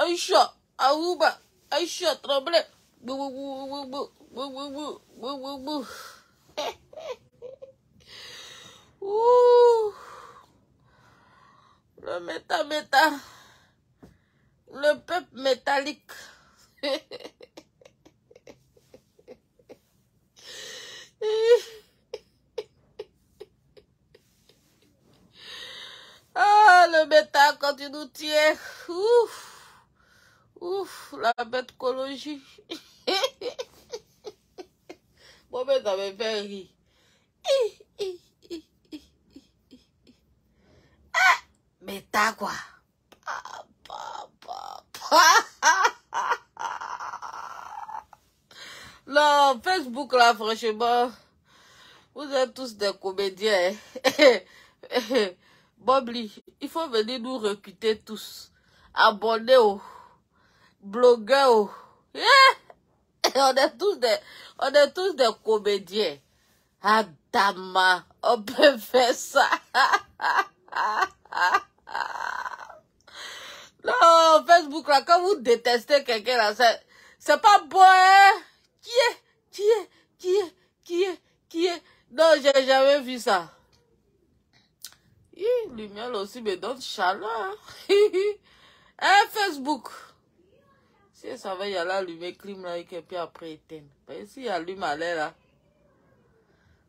Aïcha, Aouba, Aïcha, Tremblay. Ouh. Le méta. Le peuple métallique. Ah, le méta quand il nous tient. Ouf. Ouf, la bête écologie. Bon, mais ça me fait rire. Ah, méta quoi. Non, Facebook là, franchement, vous êtes tous des comédiens. Bobli, il faut venir nous recruter tous. Abonnés aux blogueurs. On est tous des comédiens. Adama, on peut faire ça. Non, Facebook là, quand vous détestez quelqu'un là, c'est pas bon, hein? Qui est? Non, j'ai jamais vu ça. Lumière aussi me donne chaleur. Hein, Facebook. Si ça va y aller allumer clim là et puis après éteindre. Mais si allume à l'air là,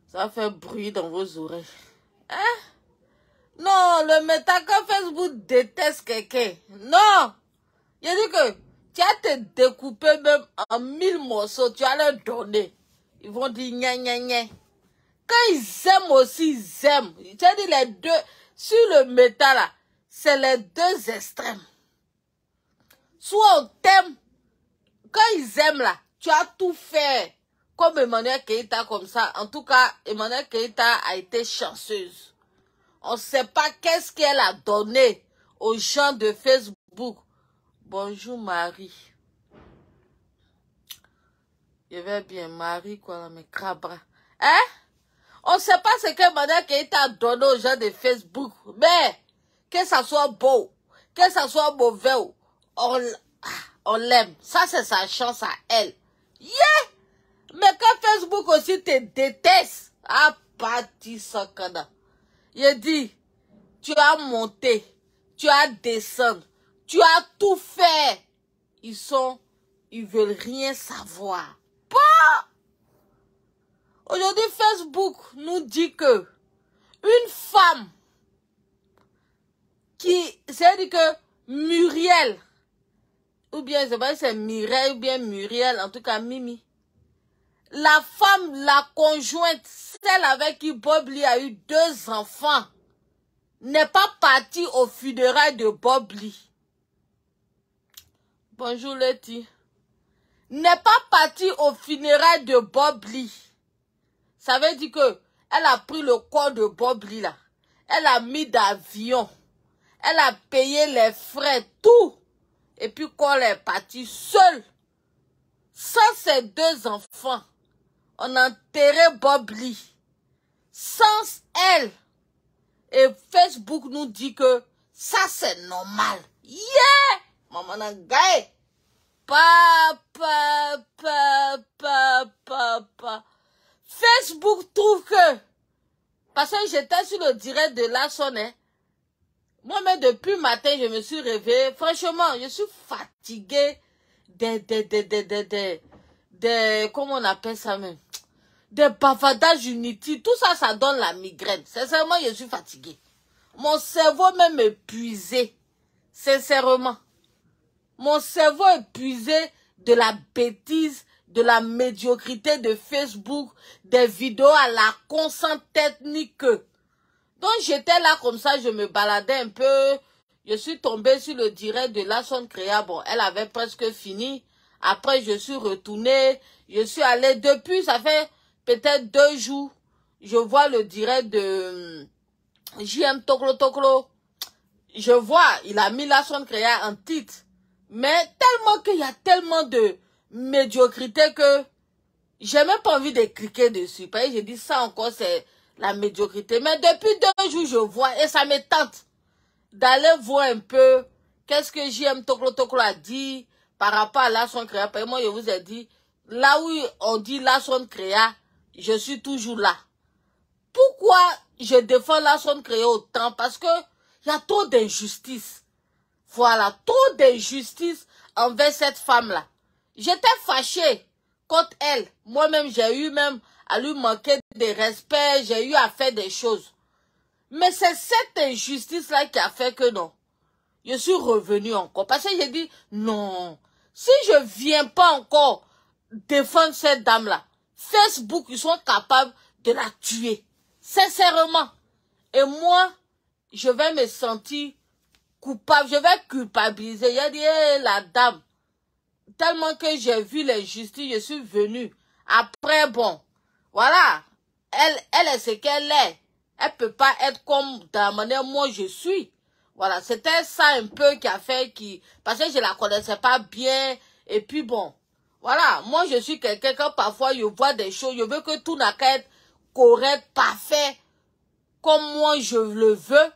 ça fait bruit dans vos oreilles. Hein? Non, le méta quand Facebook déteste quelqu'un. Non! Il dit que tu as te découpé même en 1000 morceaux, tu as leur donné. Ils vont dire gna gna gna. Quand ils aiment aussi, ils aiment. Tu as dit les deux, sur le méta là, c'est les deux extrêmes. Soit on t'aime, quand ils aiment là, tu as tout fait. Comme Emmanuel Keïta comme ça. En tout cas, Emmanuel Keïta a été chanceuse. On ne sait pas qu'est-ce qu'elle a donné aux gens de Facebook. Bonjour Marie. Je vais bien, Marie, quoi, là, mais crabra. Hein? On ne sait pas ce que Emmanuel Keïta a donné aux gens de Facebook. Mais, que ça soit beau, que ça soit mauvais, on l'aime. Ça, c'est sa chance à elle. Yeah! Mais quand Facebook aussi te déteste, ah, parti sakana. Il dit, tu as monté, tu as descendu, tu as tout fait. Ils veulent rien savoir. Pas! Aujourd'hui, Facebook nous dit que une femme c'est-à-dire que Muriel, ou bien, je sais pas si c'est Mireille, ou bien Muriel, en tout cas Mimi, la femme, la conjointe, celle avec qui Bob Lee a eu 2 enfants, n'est pas partie au funérailles de Bob Lee. Bonjour Letty. N'est pas partie au funérailles de Bob Lee. Ça veut dire que elle a pris le corps de Bob Lee là. Elle a mis d'avion. Elle a payé les frais, tout. Et puis quand elle est partie seule, sans ses 2 enfants, on a enterré Bob Lee. Sans elle. Et Facebook nous dit que ça c'est normal. Yeah! Maman n'a gagné. Papa. Facebook trouve que, parce que j'étais sur le direct de la sonne, moi-même depuis le matin, je me suis réveillée. Franchement, je suis fatiguée comment on appelle ça même? Des bavardages inutiles. Tout ça, ça donne la migraine. Sincèrement, je suis fatiguée. Mon cerveau même épuisé. Sincèrement. Mon cerveau épuisé de la bêtise, de la médiocrité de Facebook, des vidéos à la conscience technique. Donc j'étais là comme ça, je me baladais un peu. Je suis tombée sur le direct de la sonne créa. Bon, elle avait presque fini. Après, je suis retournée. Je suis allée depuis, ça fait peut-être 2 jours. Je vois le direct de JM Toklo. Je vois, il a mis la sonne créa en titre. Mais tellement qu'il y a tellement de médiocrité que j'ai même pas envie de cliquer dessus. Parce que j'ai dit ça encore, c'est la médiocrité. Mais depuis 2 jours, je vois et ça me tente d'aller voir un peu qu'est-ce que JM Toklo Toklo a dit par rapport à la son créa? Moi, je vous ai dit, là où on dit la son créa, je suis toujours là. Pourquoi je défends la son créa autant? Parce que il y a trop d'injustice. Voilà, trop d'injustice envers cette femme-là. J'étais fâchée contre elle. Moi-même, j'ai eu même à lui manquer de respect, j'ai eu à faire des choses. Mais c'est cette injustice-là qui a fait que non. Je suis revenue encore. Parce que j'ai dit, non, si je viens pas encore défendre cette dame-là, Facebook, ils sont capables de la tuer. Sincèrement. Et moi, je vais me sentir coupable, je vais culpabiliser. J'ai dit, hey, la dame, tellement que j'ai vu l'injustice, je suis venue. Après, bon, voilà, elle est ce qu'elle est. Elle peut pas être comme de la manière moi je suis. Voilà, c'était ça un peu qui a fait parce que je la connaissais pas bien. Et puis bon, voilà, moi je suis quelqu'un que parfois je vois des choses, je veux que tout n'a qu'à être correct, parfait, comme moi je le veux.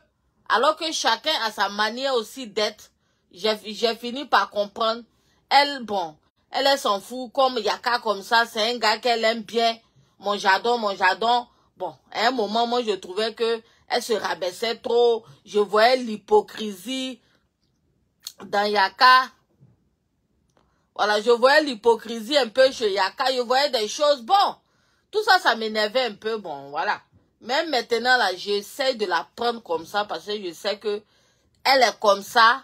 Alors que chacun a sa manière aussi d'être. J'ai fini par comprendre. Elle, bon, elle s'en fout comme Yaka comme ça. C'est un gars qu'elle aime bien. Mon jardin. Bon, à un moment, moi, je trouvais que elle se rabaissait trop. Je voyais l'hypocrisie dans Yaka. Voilà, je voyais l'hypocrisie un peu chez Yaka. Je voyais des choses. Bon, tout ça, ça m'énervait un peu. Bon, voilà. Même maintenant, là, j'essaie de la prendre comme ça parce que je sais que elle est comme ça.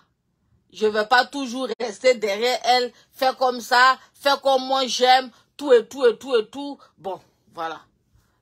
Je ne vais pas toujours rester derrière elle, faire comme ça, faire comme moi j'aime, tout et tout et tout et tout. Bon, voilà.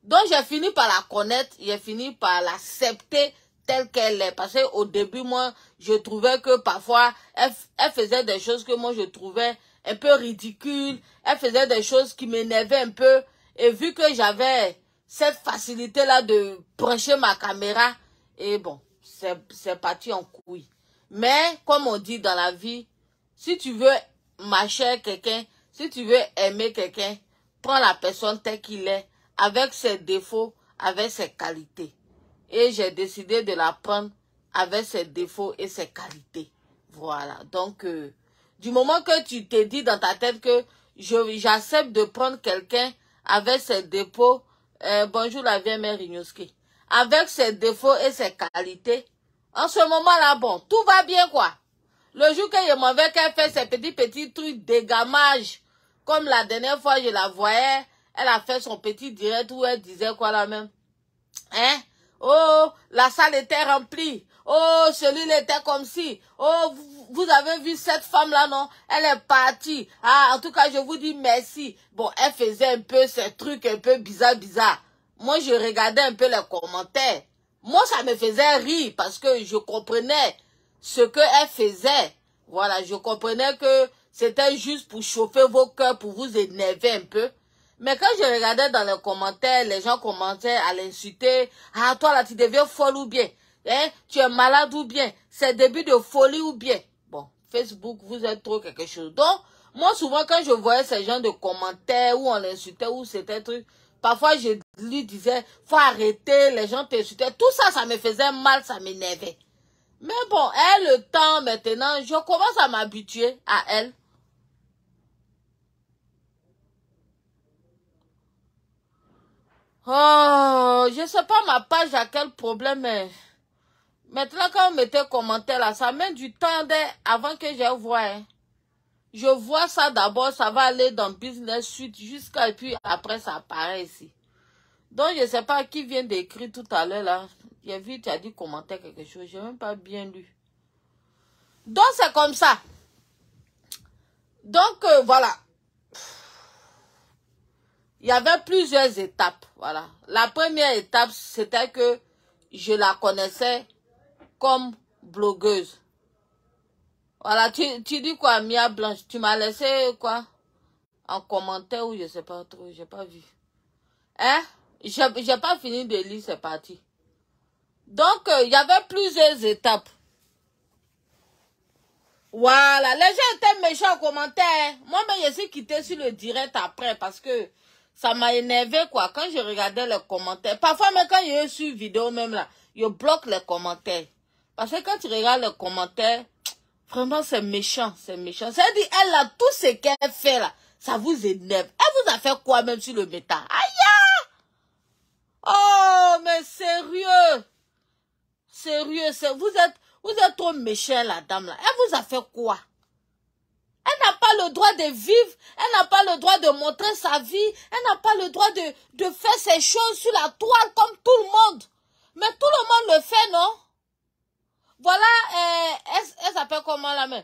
Donc, j'ai fini par la connaître, j'ai fini par l'accepter telle qu'elle est. Parce qu'au début, moi, je trouvais que parfois, elle faisait des choses que moi, je trouvais un peu ridicules. Elle faisait des choses qui m'énervaient un peu. Et vu que j'avais cette facilité-là de brancher ma caméra, et bon, c'est parti en couille. Mais, comme on dit dans la vie, si tu veux marcher quelqu'un, si tu veux aimer quelqu'un, prends la personne telle qu'il est, avec ses défauts, avec ses qualités. Et j'ai décidé de la prendre avec ses défauts et ses qualités. Voilà. Donc, du moment que tu te dis dans ta tête que j'accepte de prendre quelqu'un avec ses défauts, bonjour la vieille mère Ignoski, avec ses défauts et ses qualités, en ce moment-là, bon, tout va bien, quoi. Le jour que je m'en vais, qu'elle fait ses petits trucs d'égamage, comme la dernière fois, je la voyais, elle a fait son petit direct où elle disait quoi là même? Hein? Oh, la salle était remplie. Oh, celui-là était comme si. Oh, vous avez vu cette femme-là, non? Elle est partie. Ah, en tout cas, je vous dis merci. Bon, elle faisait un peu ces trucs un peu bizarres. Moi, je regardais un peu les commentaires. Moi, ça me faisait rire parce que je comprenais ce qu'elle faisait. Voilà, je comprenais que c'était juste pour chauffer vos cœurs, pour vous énerver un peu. Mais quand je regardais dans les commentaires, les gens commentaient à l'insulter. Ah, toi là, tu deviens folle ou bien? Hein? Tu es malade ou bien? C'est début de folie ou bien? Bon, Facebook, vous êtes trop quelque chose. Donc, moi, souvent, quand je voyais ces gens de commentaires où on l'insultait, où c'était truc, parfois, je lui disais, faut arrêter, les gens t'insultaient. Tout ça, ça me faisait mal, ça m'énervait. Mais bon, elle, le temps, maintenant, je commence à m'habituer à elle. Oh, je sais pas ma page a quel problème, mais maintenant quand on mettait commentaire là, ça met du temps avant que je voie. Hein. Je vois ça d'abord, ça va aller dans Business Suite jusqu'à et puis après ça apparaît ici. Donc je sais pas qui vient d'écrire tout à l'heure là. J'ai vu, tu as dit commenter quelque chose, j'ai même pas bien lu. Donc c'est comme ça. Donc voilà. Il y avait plusieurs étapes, voilà. La première étape, c'était que je la connaissais comme blogueuse. Voilà, tu dis quoi, Mia Blanche? Tu m'as laissé quoi? En commentaire ou je sais pas trop, j'ai pas vu. Hein? J'ai pas fini de lire, c'est parti. Donc, il y avait plusieurs étapes. Voilà, les gens étaient méchants en commentaire. Moi-même, je suis quittée sur le direct après parce que ça m'a énervé, quoi, quand je regardais les commentaires. Parfois, même quand je suis vidéo même là, je bloque les commentaires. Parce que quand tu regardes les commentaires, Vraiment, c'est méchant, c'est méchant. C'est-à-dire, elle a tout ce qu'elle fait là, ça vous énerve. Elle vous a fait quoi même sur le métal? Aïe! Oh, mais sérieux! Sérieux, vous êtes trop méchant, la dame là. Elle vous a fait quoi? Elle n'a pas le droit de vivre, elle n'a pas le droit de montrer sa vie, elle n'a pas le droit de faire ses choses sur la toile comme tout le monde. Mais tout le monde le fait, non? Voilà, elle s'appelle comment la main?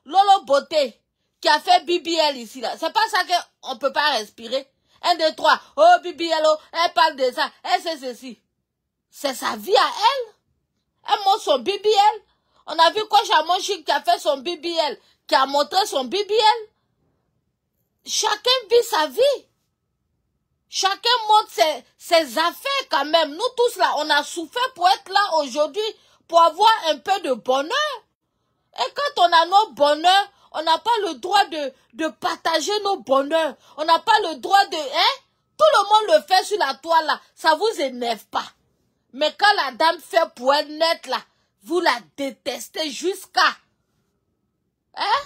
Lolo Beauté, qui a fait BBL ici, là. C'est pas ça qu'on peut pas respirer. 1, 2, 3. Oh, BBL, oh, elle parle de ça. Elle sait ceci. C'est sa vie à elle. Elle montre son BBL. On a vu Coach Amonchik qui a fait son BBL, qui a montré son BBL. Chacun vit sa vie. Chacun montre ses affaires quand même. Nous tous là, on a souffert pour être là aujourd'hui, pour avoir un peu de bonheur. Et quand on a nos bonheurs, on n'a pas le droit de partager nos bonheurs. On n'a pas le droit de... Hein? Tout le monde le fait sur la toile là. Ça vous énerve pas. Mais quand la dame fait pour être nette là, vous la détestez jusqu'à... Hein?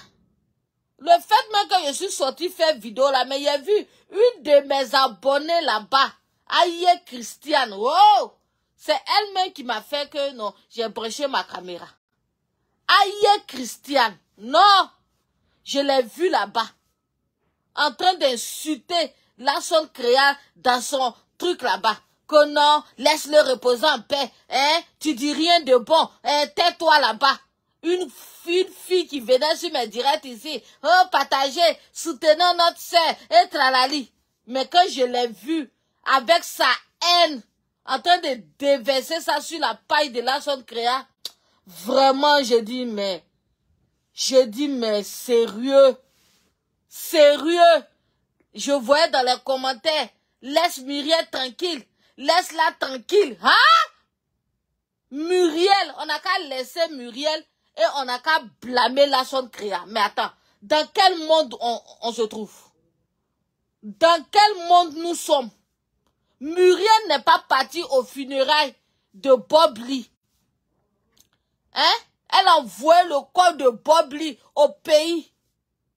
Le fait même que je suis sortie faire vidéo là, mais j'ai vu une de mes abonnés là-bas, Aïe Christiane, oh! C'est elle-même qui m'a fait que non, j'ai branché ma caméra. Aïe Christiane, non! Je l'ai vu là-bas, en train d'insulter la son créa dans son truc là-bas. Que non, laisse-le reposer en paix, hein? Tu dis rien de bon, hein? Tais-toi là-bas. Une fille qui venait sur mes directs ici, oh, partager, soutenant notre sœur, et tralali. Mais quand je l'ai vu, avec sa haine, en train de déverser ça sur la paille de la sonde créa, vraiment, je dis, mais sérieux, sérieux. Je voyais dans les commentaires, laisse Muriel tranquille, laisse-la tranquille, hein? Muriel, on n'a qu'à laisser Muriel et on n'a qu'à blâmer la sonde créa. Mais attends, dans quel monde on se trouve? Dans quel monde nous sommes? Muriel n'est pas partie aux funérailles de Bob Lee. Hein? Elle a envoyé le corps de Bob Lee au pays.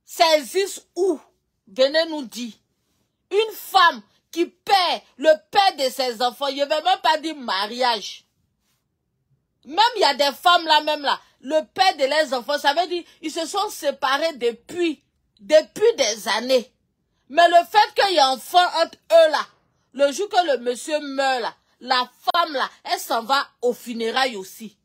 Ça existe où? Venez nous dire. Une femme qui perd le père de ses enfants, je ne vais même pas dire mariage. Même il y a des femmes là, même là, le père de leurs enfants, ça veut dire ils se sont séparés depuis des années. Mais le fait qu'il y ait un enfant entre eux là, le jour que le monsieur meurt là, la femme là, elle s'en va aux funérailles aussi.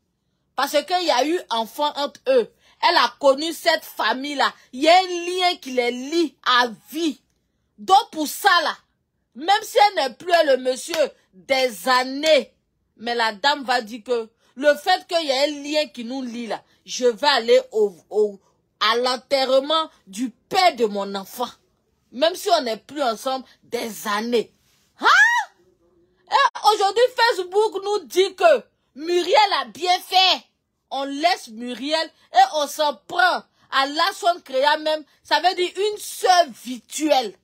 Parce qu'il y a eu enfant entre eux. Elle a connu cette famille là. Il y a un lien qui les lie à vie. Donc pour ça là, même si elle n'est plus le monsieur des années, mais la dame va dire que le fait qu'il y ait un lien qui nous lie là, je vais aller à l'enterrement du père de mon enfant. Même si on n'est plus ensemble des années. Hein? Et aujourd'hui, Facebook nous dit que Muriel a bien fait. On laisse Muriel et on s'en prend à la sonde créa même. Ça veut dire une sœur virtuelle.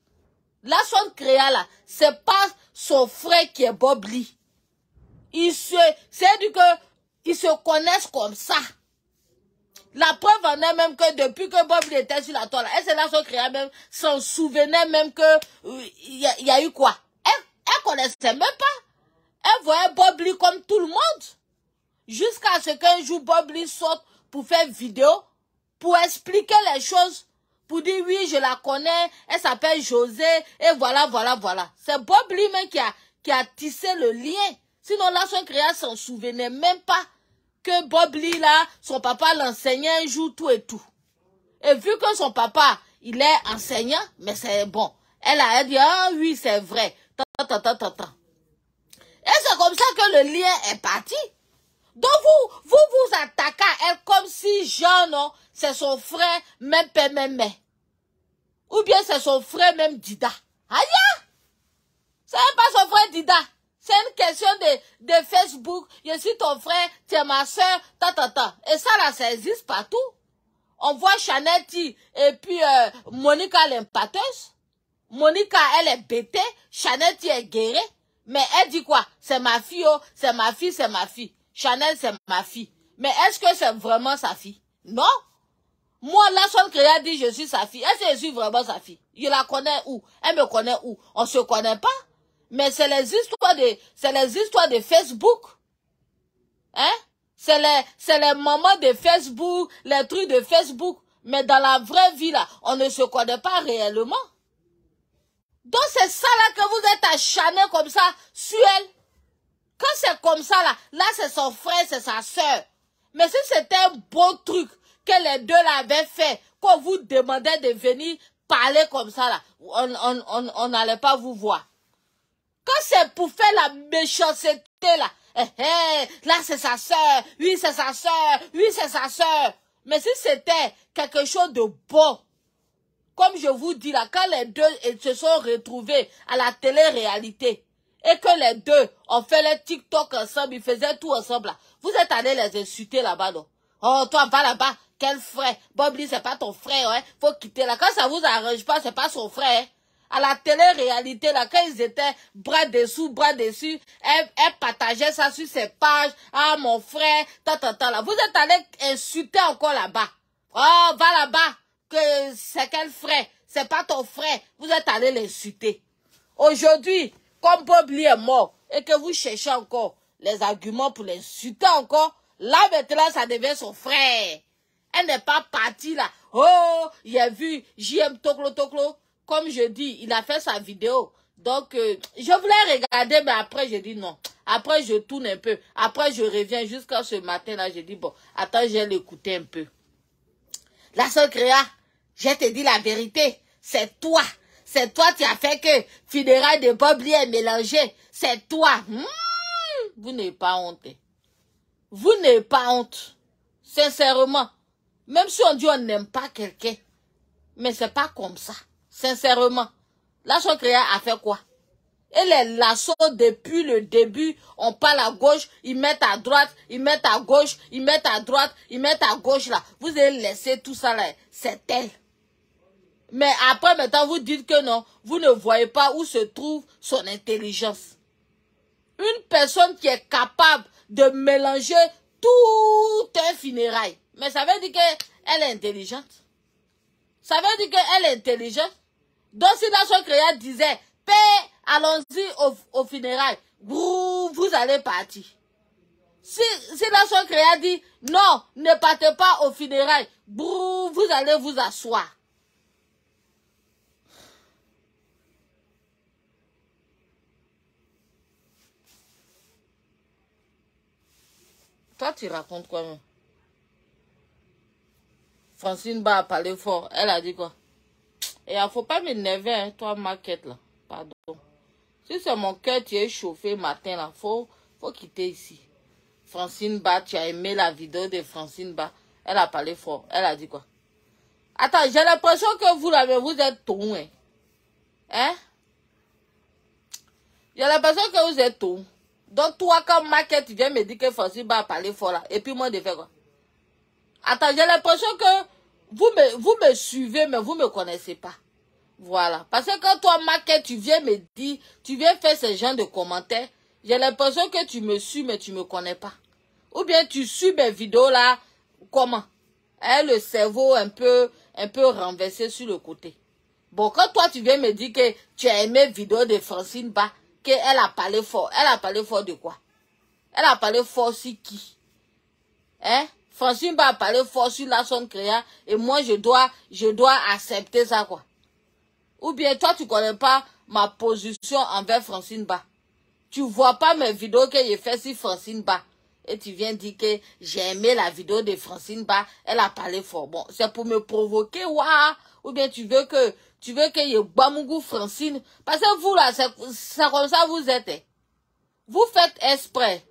La sonde créa là, c'est pas son frère qui est Bob Lee. C'est du que ils se connaissent comme ça. La preuve en est même que depuis que Bob Lee était sur la toile, elle c'est la sonde créa même, s'en souvenait même que il y a eu quoi? Elle connaissait même pas. Elle voyait Bob Lee comme tout le monde. Jusqu'à ce qu'un jour Bob Lee sorte pour faire vidéo, pour expliquer les choses, pour dire oui, je la connais, elle s'appelle José, et voilà, voilà, voilà. C'est Bob Lee même qui a tissé le lien. Sinon, là, son créa s'en souvenait même pas que Bob Lee, là, son papa l'enseignait un jour, tout et tout. Et vu que son papa, il est enseignant, mais c'est bon. Elle a dit, ah oui, c'est vrai. Et c'est comme ça que le lien est parti. Donc vous attaquez à elle comme si Jean, non, c'est son frère, même père, même mère. Ou bien c'est son frère, même Dida. Aïe! C'est même pas son frère Dida. C'est une question de Facebook. Je suis ton frère, tu es ma soeur, Et ça là, ça existe partout. On voit Chanette et puis Monica l'impateuse. Monica, elle est bêtée. Chanette est guérée. Mais elle dit quoi? C'est ma fille, oh, c'est ma fille, c'est ma fille. Chanel, c'est ma fille. Mais est-ce que c'est vraiment sa fille? Non. Moi, la seule qui a dit je suis sa fille. Est-ce que je suis vraiment sa fille? Je la connais où? Elle me connaît où? On se connaît pas. Mais c'est les histoires de Facebook. Hein? C'est les moments de Facebook, les trucs de Facebook. Mais dans la vraie vie, là, on ne se connaît pas réellement. Donc c'est ça là que vous êtes acharné comme ça sur elle. Quand c'est comme ça là c'est son frère, c'est sa soeur. Mais si c'était un beau truc que les deux l'avaient fait, qu'on vous demandait de venir parler comme ça là, on n'allait pas vous voir. Quand c'est pour faire la méchanceté là, là c'est sa soeur, oui c'est sa soeur, oui c'est sa soeur. Mais si c'était quelque chose de bon, comme je vous dis là, quand les deux se sont retrouvés à la télé-réalité et que les deux ont fait les TikTok ensemble, ils faisaient tout ensemble là, vous êtes allés les insulter là-bas, non? Oh, toi, va là-bas, quel frère? Bob Lee, c'est pas ton frère, hein? Faut quitter là. Quand ça vous arrange pas, c'est pas son frère, hein? À la télé-réalité, là, quand ils étaient bras dessus, elle partageait ça sur ses pages. Ah, mon frère, là. Vous êtes allés insulter encore là-bas. Oh, va là-bas, que c'est quel frère? C'est pas ton frère. Vous êtes allés l'insulter. Aujourd'hui, comme Bob Lee est mort, et que vous cherchez encore les arguments pour l'insulter encore, là, maintenant, ça devient son frère. Elle n'est pas partie là. Oh, il a vu JM Toklo. Comme je dis, il a fait sa vidéo. Donc, je voulais regarder, mais après, je dis non. Après, je tourne un peu. Après, je reviens jusqu'à ce matin-là. Je dis, bon, attends, je vais l'écouter un peu. La sœur Créa, je te dis la vérité. C'est toi. C'est toi qui as fait que funérailles de Bob Lee est mélangé. C'est toi. Vous n'avez pas honte. Vous n'avez pas honte. Sincèrement. Même si on dit on n'aime pas quelqu'un. Mais c'est pas comme ça. Sincèrement. La sœur Créa a fait quoi? Et les lasso depuis le début, on parle à gauche, ils mettent à droite, ils mettent à gauche, ils mettent à droite, ils mettent à gauche là. Vous avez laissé tout ça là. C'est elle. Mais après, maintenant, vous dites que non. Vous ne voyez pas où se trouve son intelligence. Une personne qui est capable de mélanger tout un funérail. Mais ça veut dire qu'elle est intelligente. Ça veut dire qu'elle est intelligente. Donc si la sœur Créa disait, paix, allons-y au funérail, vous allez partir. Si la sœur Créa dit, non, ne partez pas au funérail, vous allez vous asseoir. Toi, tu racontes quoi même? Francine Ba a parlé fort. Elle a dit quoi? Et il ne faut pas m'énerver, hein, toi, Maquette, là. Pardon. Si c'est mon cœur qui est chauffé matin, là, faut quitter ici. Francine Ba, tu as aimé la vidéo de Francine Ba. Elle a parlé fort. Elle a dit quoi? Attends, j'ai l'impression que vous, là, vous êtes tout, hein? Hein? J'ai l'impression que vous êtes tout. Donc, toi, comme Maquette, tu viens me dire que Francine Ba a parlé fort, là. Et puis, moi, de faire quoi? Attends, j'ai l'impression que vous me suivez, mais vous ne me connaissez pas. Voilà. Parce que quand toi, Maquette, tu viens me dire, tu viens faire ce genre de commentaires, j'ai l'impression que tu me suis, mais tu ne me connais pas. Ou bien tu suis mes vidéos là, comment? Le cerveau un peu renversé sur le côté. Bon, quand toi, tu viens me dire que tu as aimé vidéo de Francine Ba, qu'elle a parlé fort. Elle a parlé fort de quoi? Elle a parlé fort sur qui? Hein? Francine Ba a parlé fort sur la sœur Créa et moi, je dois accepter ça, quoi. Ou bien toi, tu connais pas ma position envers Francine Ba. Tu vois pas mes vidéos que j'ai fait sur Francine Ba. Et tu viens dire que j'ai aimé la vidéo de Francine Ba. Elle a parlé fort. Bon, c'est pour me provoquer, waouh. Ou bien tu veux que je bamougou Francine. Parce que vous là, c'est comme ça vous êtes. Vous faites exprès.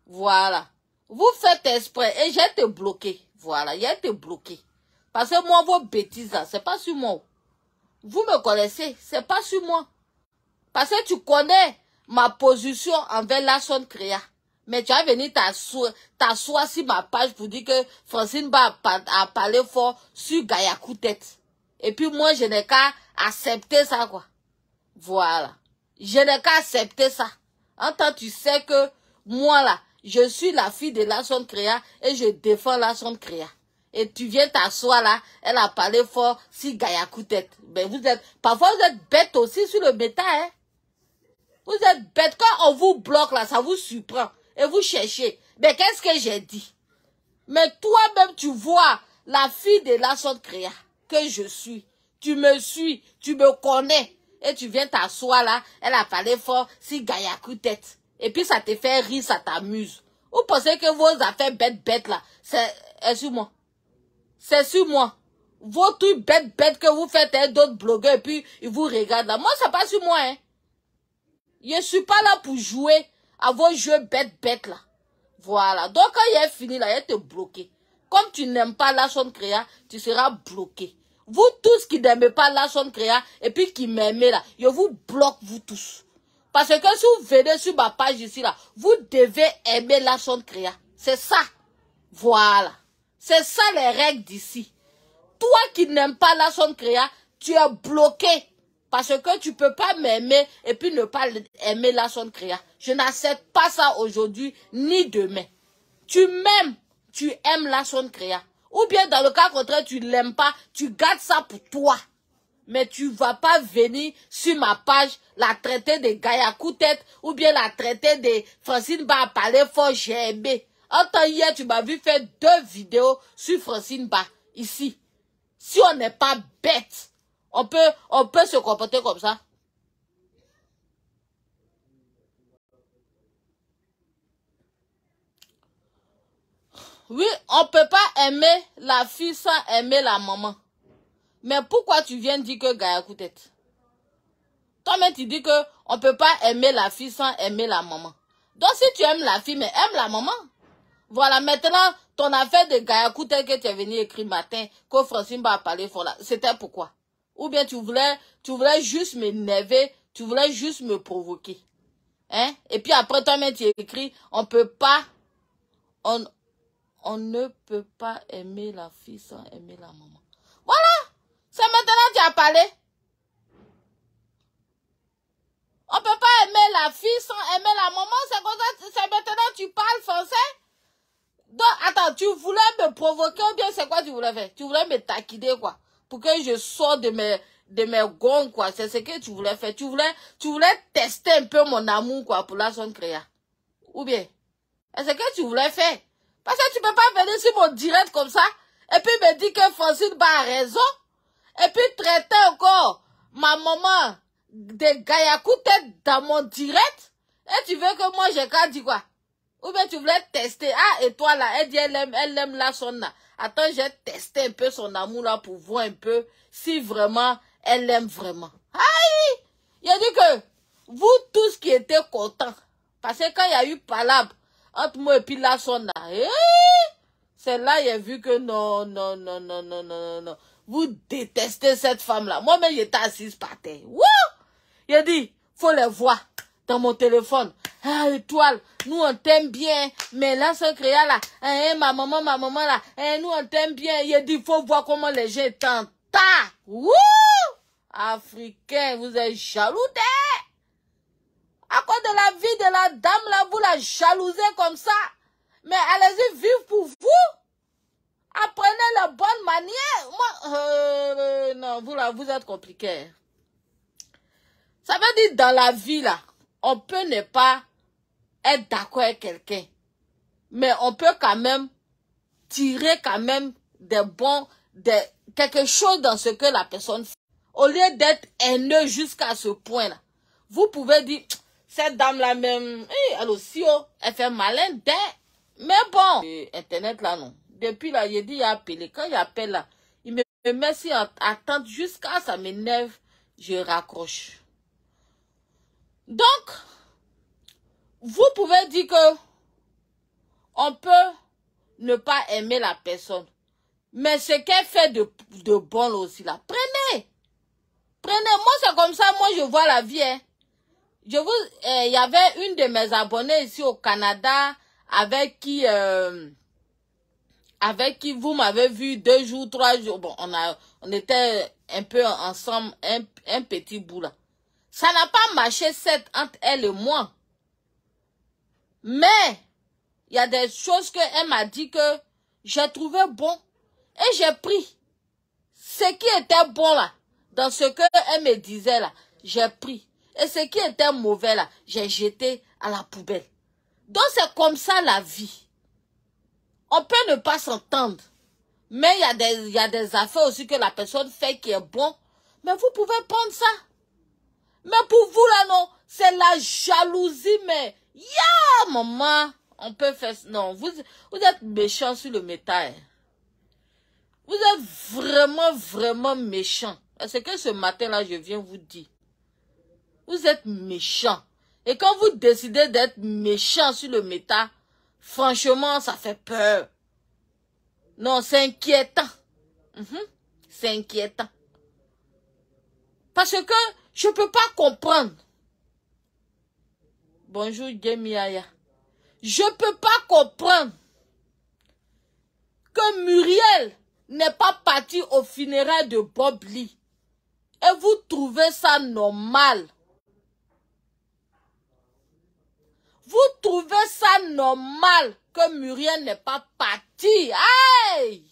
Voilà. Vous faites exprès. Et j'ai été bloqué. Voilà, j'ai été bloqué. Parce que moi, vos bêtises là, c'est pas sur moi. Vous me connaissez, c'est pas sur moi. Parce que tu connais ma position envers la sœur Créa. Mais tu as venu t'asseoir sur ma page pour dire que Francine Ba a parlé fort sur Gayakou tête. Et puis moi, je n'ai qu'à accepter ça, quoi. Voilà. Je n'ai qu'à accepter ça. En tant que tu sais que moi, là, Je suis la fille de Larson Créa et je défends Larson Créa. Et tu viens t'asseoir là, elle a parlé fort, si Gaïa coup tête. Ben parfois vous êtes bête aussi sur le méta, hein. Vous êtes bête, quand on vous bloque là, ça vous surprend. Et vous cherchez. Mais qu'est-ce que j'ai dit? Mais toi-même, tu vois la fille de Larson Créa que je suis. Tu me suis, tu me connais. Et tu viens t'asseoir là, elle a parlé fort, si Gaïa coup tête. Et puis ça te fait rire, ça t'amuse. Vous pensez que vos affaires bêtes là, c'est sur moi. C'est sur moi. Vos trucs bêtes que vous faites avec d'autres blogueurs et puis ils vous regardent là. Moi, c'est pas sur moi, hein. Je suis pas là pour jouer à vos jeux bêtes là. Voilà. Donc quand il est fini là, il te bloqué. Comme tu n'aimes pas Larson Créa, tu seras bloqué. Vous tous qui n'aimez pas Larson Créa et puis qui m'aimez là, je vous bloque vous tous. Parce que si vous venez sur ma page ici là, vous devez aimer Larson Créa. C'est ça. Voilà. C'est ça les règles d'ici. Toi qui n'aimes pas Larson Créa, tu es bloqué. Parce que tu peux pas m'aimer et puis ne pas aimer Larson Créa. Je n'accepte pas ça aujourd'hui ni demain. Tu m'aimes, tu aimes Larson Créa. Ou bien dans le cas contraire, tu l'aimes pas, tu gardes ça pour toi. Mais tu vas pas venir sur ma page la traiter de Gaïa coup-tête ou bien la traiter de Francine Ba parler fort, j'ai aimé. En temps hier, tu m'as vu faire 2 vidéos sur Francine Ba, ici. Si on n'est pas bête, on peut se comporter comme ça. Oui, on peut pas aimer la fille sans aimer la maman. Mais pourquoi tu viens dire que Gaïa coup-tête? Toi-même, tu dis que on peut pas aimer la fille sans aimer la maman. Donc, si tu aimes la fille, mais aime la maman. Voilà, maintenant, ton affaire de Gaïa coup-tête que tu es venu écrire matin, que Francine va parler fort là, c'était pourquoi? Ou bien tu voulais juste m'énerver, tu voulais juste me provoquer. Hein? Et puis après, toi-même, tu écris, on ne peut pas aimer la fille sans aimer la maman. Voilà! C'est maintenant que tu as parlé. On ne peut pas aimer la fille sans aimer la maman. C'est maintenant que tu parles français. Donc, attends, tu voulais me provoquer ou bien c'est quoi tu voulais faire? Tu voulais me taquiner, quoi. Pour que je sorte de mes gonds, quoi. C'est ce que tu voulais faire. Tu voulais tester un peu mon amour, quoi, pour Larson Créa. Ou bien, est-ce que tu voulais faire? Parce que tu peux pas venir sur mon direct comme ça, et puis me dire que Francine a raison, et puis traiter encore ma maman de Gaïa coup-tête dans mon direct, et tu veux que moi j'ai qu'à dire quoi? Ou bien tu voulais tester, ah, et toi là, elle dit elle aime Larson là. Attends, j'ai testé un peu son amour là pour voir un peu si vraiment elle l'aime vraiment. Aïe! Il a dit que vous tous qui étiez contents, parce que quand il y a eu palabre entre moi et puis Larson là, c'est là il a vu que non. Vous détestez cette femme-là. Moi-même, j'étais assise par terre. Wouh! Il a dit, faut les voir dans mon téléphone. Ah, étoile, nous on t'aime bien. Mais là, ce créa là, ma maman là, nous on t'aime bien. Il a dit, faut voir comment les gens t'entendent. Wouh! Africain, vous êtes jaloux d'elle. À cause de la vie de la dame là, vous la jalousez comme ça. Mais allez-y vivre pour vous. Apprenez la bonne manière. Moi, non, vous êtes compliqué. Ça veut dire dans la vie là, on peut ne pas être d'accord avec quelqu'un. Mais on peut quand même tirer quand même quelque chose dans ce que la personne fait. Au lieu d'être haineux jusqu'à ce point là. Vous pouvez dire, cette dame là même, elle aussi, elle fait malin d'un. Mais bon, Internet là non. Depuis là, il dit, il a appelé. Quand il appelle là, il me met si en attente jusqu'à ça m'énerve, je raccroche. Donc, vous pouvez dire que on peut ne pas aimer la personne. Mais ce qu'elle fait de bon aussi là, prenez. Moi c'est comme ça, moi je vois la vie. Hein. Il y avait une de mes abonnés ici au Canada avec qui vous m'avez vu 2 jours, 3 jours. Bon, on était un peu ensemble, un petit bout là. Ça n'a pas marché entre elle et moi. Mais, il y a des choses qu'elle m'a dit que j'ai trouvé bon. Et j'ai pris. Ce qui était bon là, dans ce qu'elle me disait là, j'ai pris. Et ce qui était mauvais là, j'ai jeté à la poubelle. Donc c'est comme ça la vie. On peut ne pas s'entendre. Mais il y a des affaires aussi que la personne fait qui est bon. Mais vous pouvez prendre ça. Mais pour vous là non, c'est la jalousie. Mais maman, on peut faire... Non, vous êtes méchant sur le métal. Vous êtes vraiment, vraiment méchant. C'est que ce matin-là, je viens vous dire. Vous êtes méchant. Et quand vous décidez d'être méchant sur le méta, franchement, ça fait peur. Non, c'est inquiétant. C'est inquiétant. Parce que je ne peux pas comprendre. Bonjour, Djemiaya. Je ne peux pas comprendre que Muriel n'est pas parti au funérail de Bob Lee. Et vous trouvez ça normal. Vous trouvez ça normal que Muriel n'est pas parti. Aïe!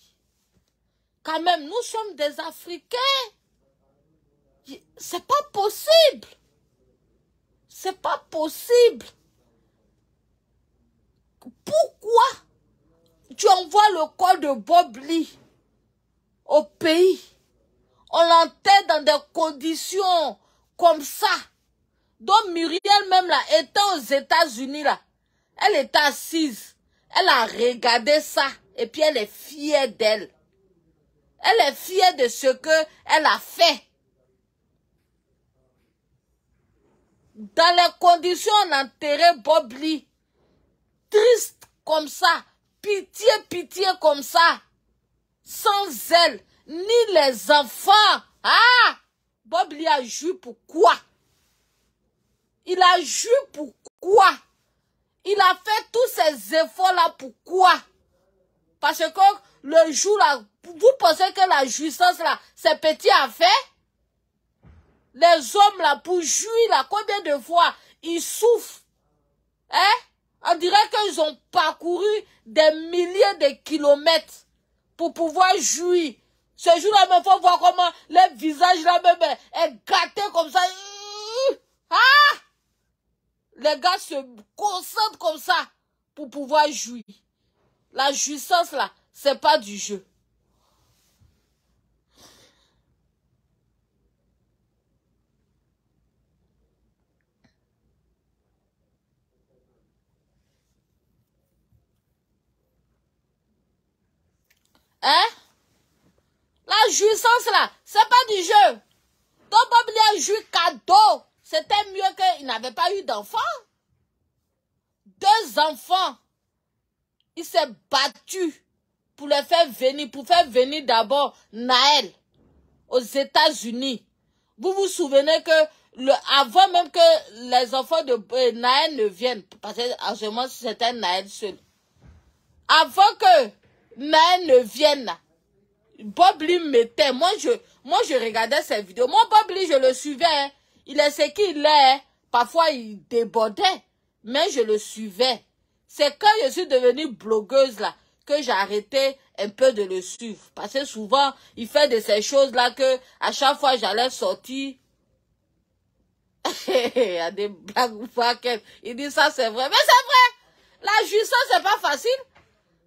Quand même, nous sommes des Africains. C'est pas possible. C'est pas possible. Pourquoi tu envoies le corps de Bob Lee au pays? On l'enterre dans des conditions comme ça. Donc Muriel même là, étant aux États-Unis là, elle était assise. Elle a regardé ça et puis elle est fière d'elle. Elle est fière de ce qu'elle a fait. Dans les conditions, on enterrait Bob Lee. Triste comme ça. Pitié, pitié comme ça. Sans elle, ni les enfants. Ah! Bob Lee a joué pour quoi? Il a joué pour quoi? Il a fait tous ces efforts-là pour quoi? Parce que le jour là, vous pensez que la jouissance là, c'est petit à faire? Les hommes là, pour jouir là, combien de fois ils souffrent? Hein? On dirait qu'ils ont parcouru des milliers de kilomètres pour pouvoir jouir. Ce jour-là, il faut voir comment les visages là même est gâté comme ça. Ah! Les gars se concentrent comme ça pour pouvoir jouir. La jouissance là, c'est pas du jeu. Hein? La jouissance là, c'est pas du jeu. Donc Bob Lee a joué cadeau. C'était mieux qu'il n'avait pas eu d'enfants. 2 enfants. Il s'est battu pour les faire venir, pour faire venir d'abord Naël aux États-Unis. Vous vous souvenez que avant même que les enfants de Naël ne viennent, parce que en ce moment c'était Naël seul. Avant que Naël ne vienne, Bob Lee mettait, moi je regardais ses vidéos. Moi Bob Lee je le suivais, hein. Il est ce qu'il est, hein. Parfois il débordait, mais je le suivais. C'est quand je suis devenue blogueuse là que j'ai arrêté un peu de le suivre. Parce que souvent, il fait de ces choses-là que à chaque fois j'allais sortir. Il y a des blagues ou pas. Il dit ça c'est vrai. Mais c'est vrai. La jouissance c'est pas facile.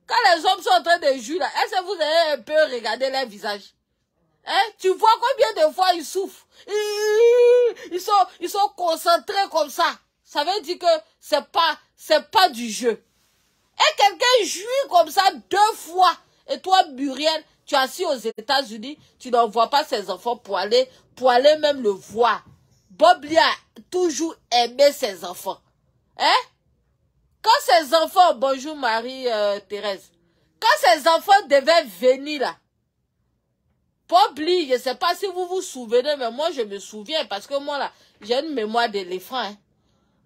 Quand les hommes sont en train de jouir là, est-ce que vous avez un peu regardé leur visage? Hein? Tu vois combien de fois ils souffrent? Ils sont concentrés comme ça. Ça veut dire que c'est pas du jeu. Et quelqu'un jouit comme ça 2 fois. Et toi, Muriel, tu es assis aux États-Unis, tu n'envoies pas ses enfants pour aller même le voir. Bob Lee a toujours aimé ses enfants. Hein? Quand ses enfants, bonjour Marie-Thérèse, quand ses enfants devaient venir là, Bob Lee, je ne sais pas si vous vous souvenez, mais moi je me souviens parce que moi là, j'ai une mémoire d'éléphant. Hein.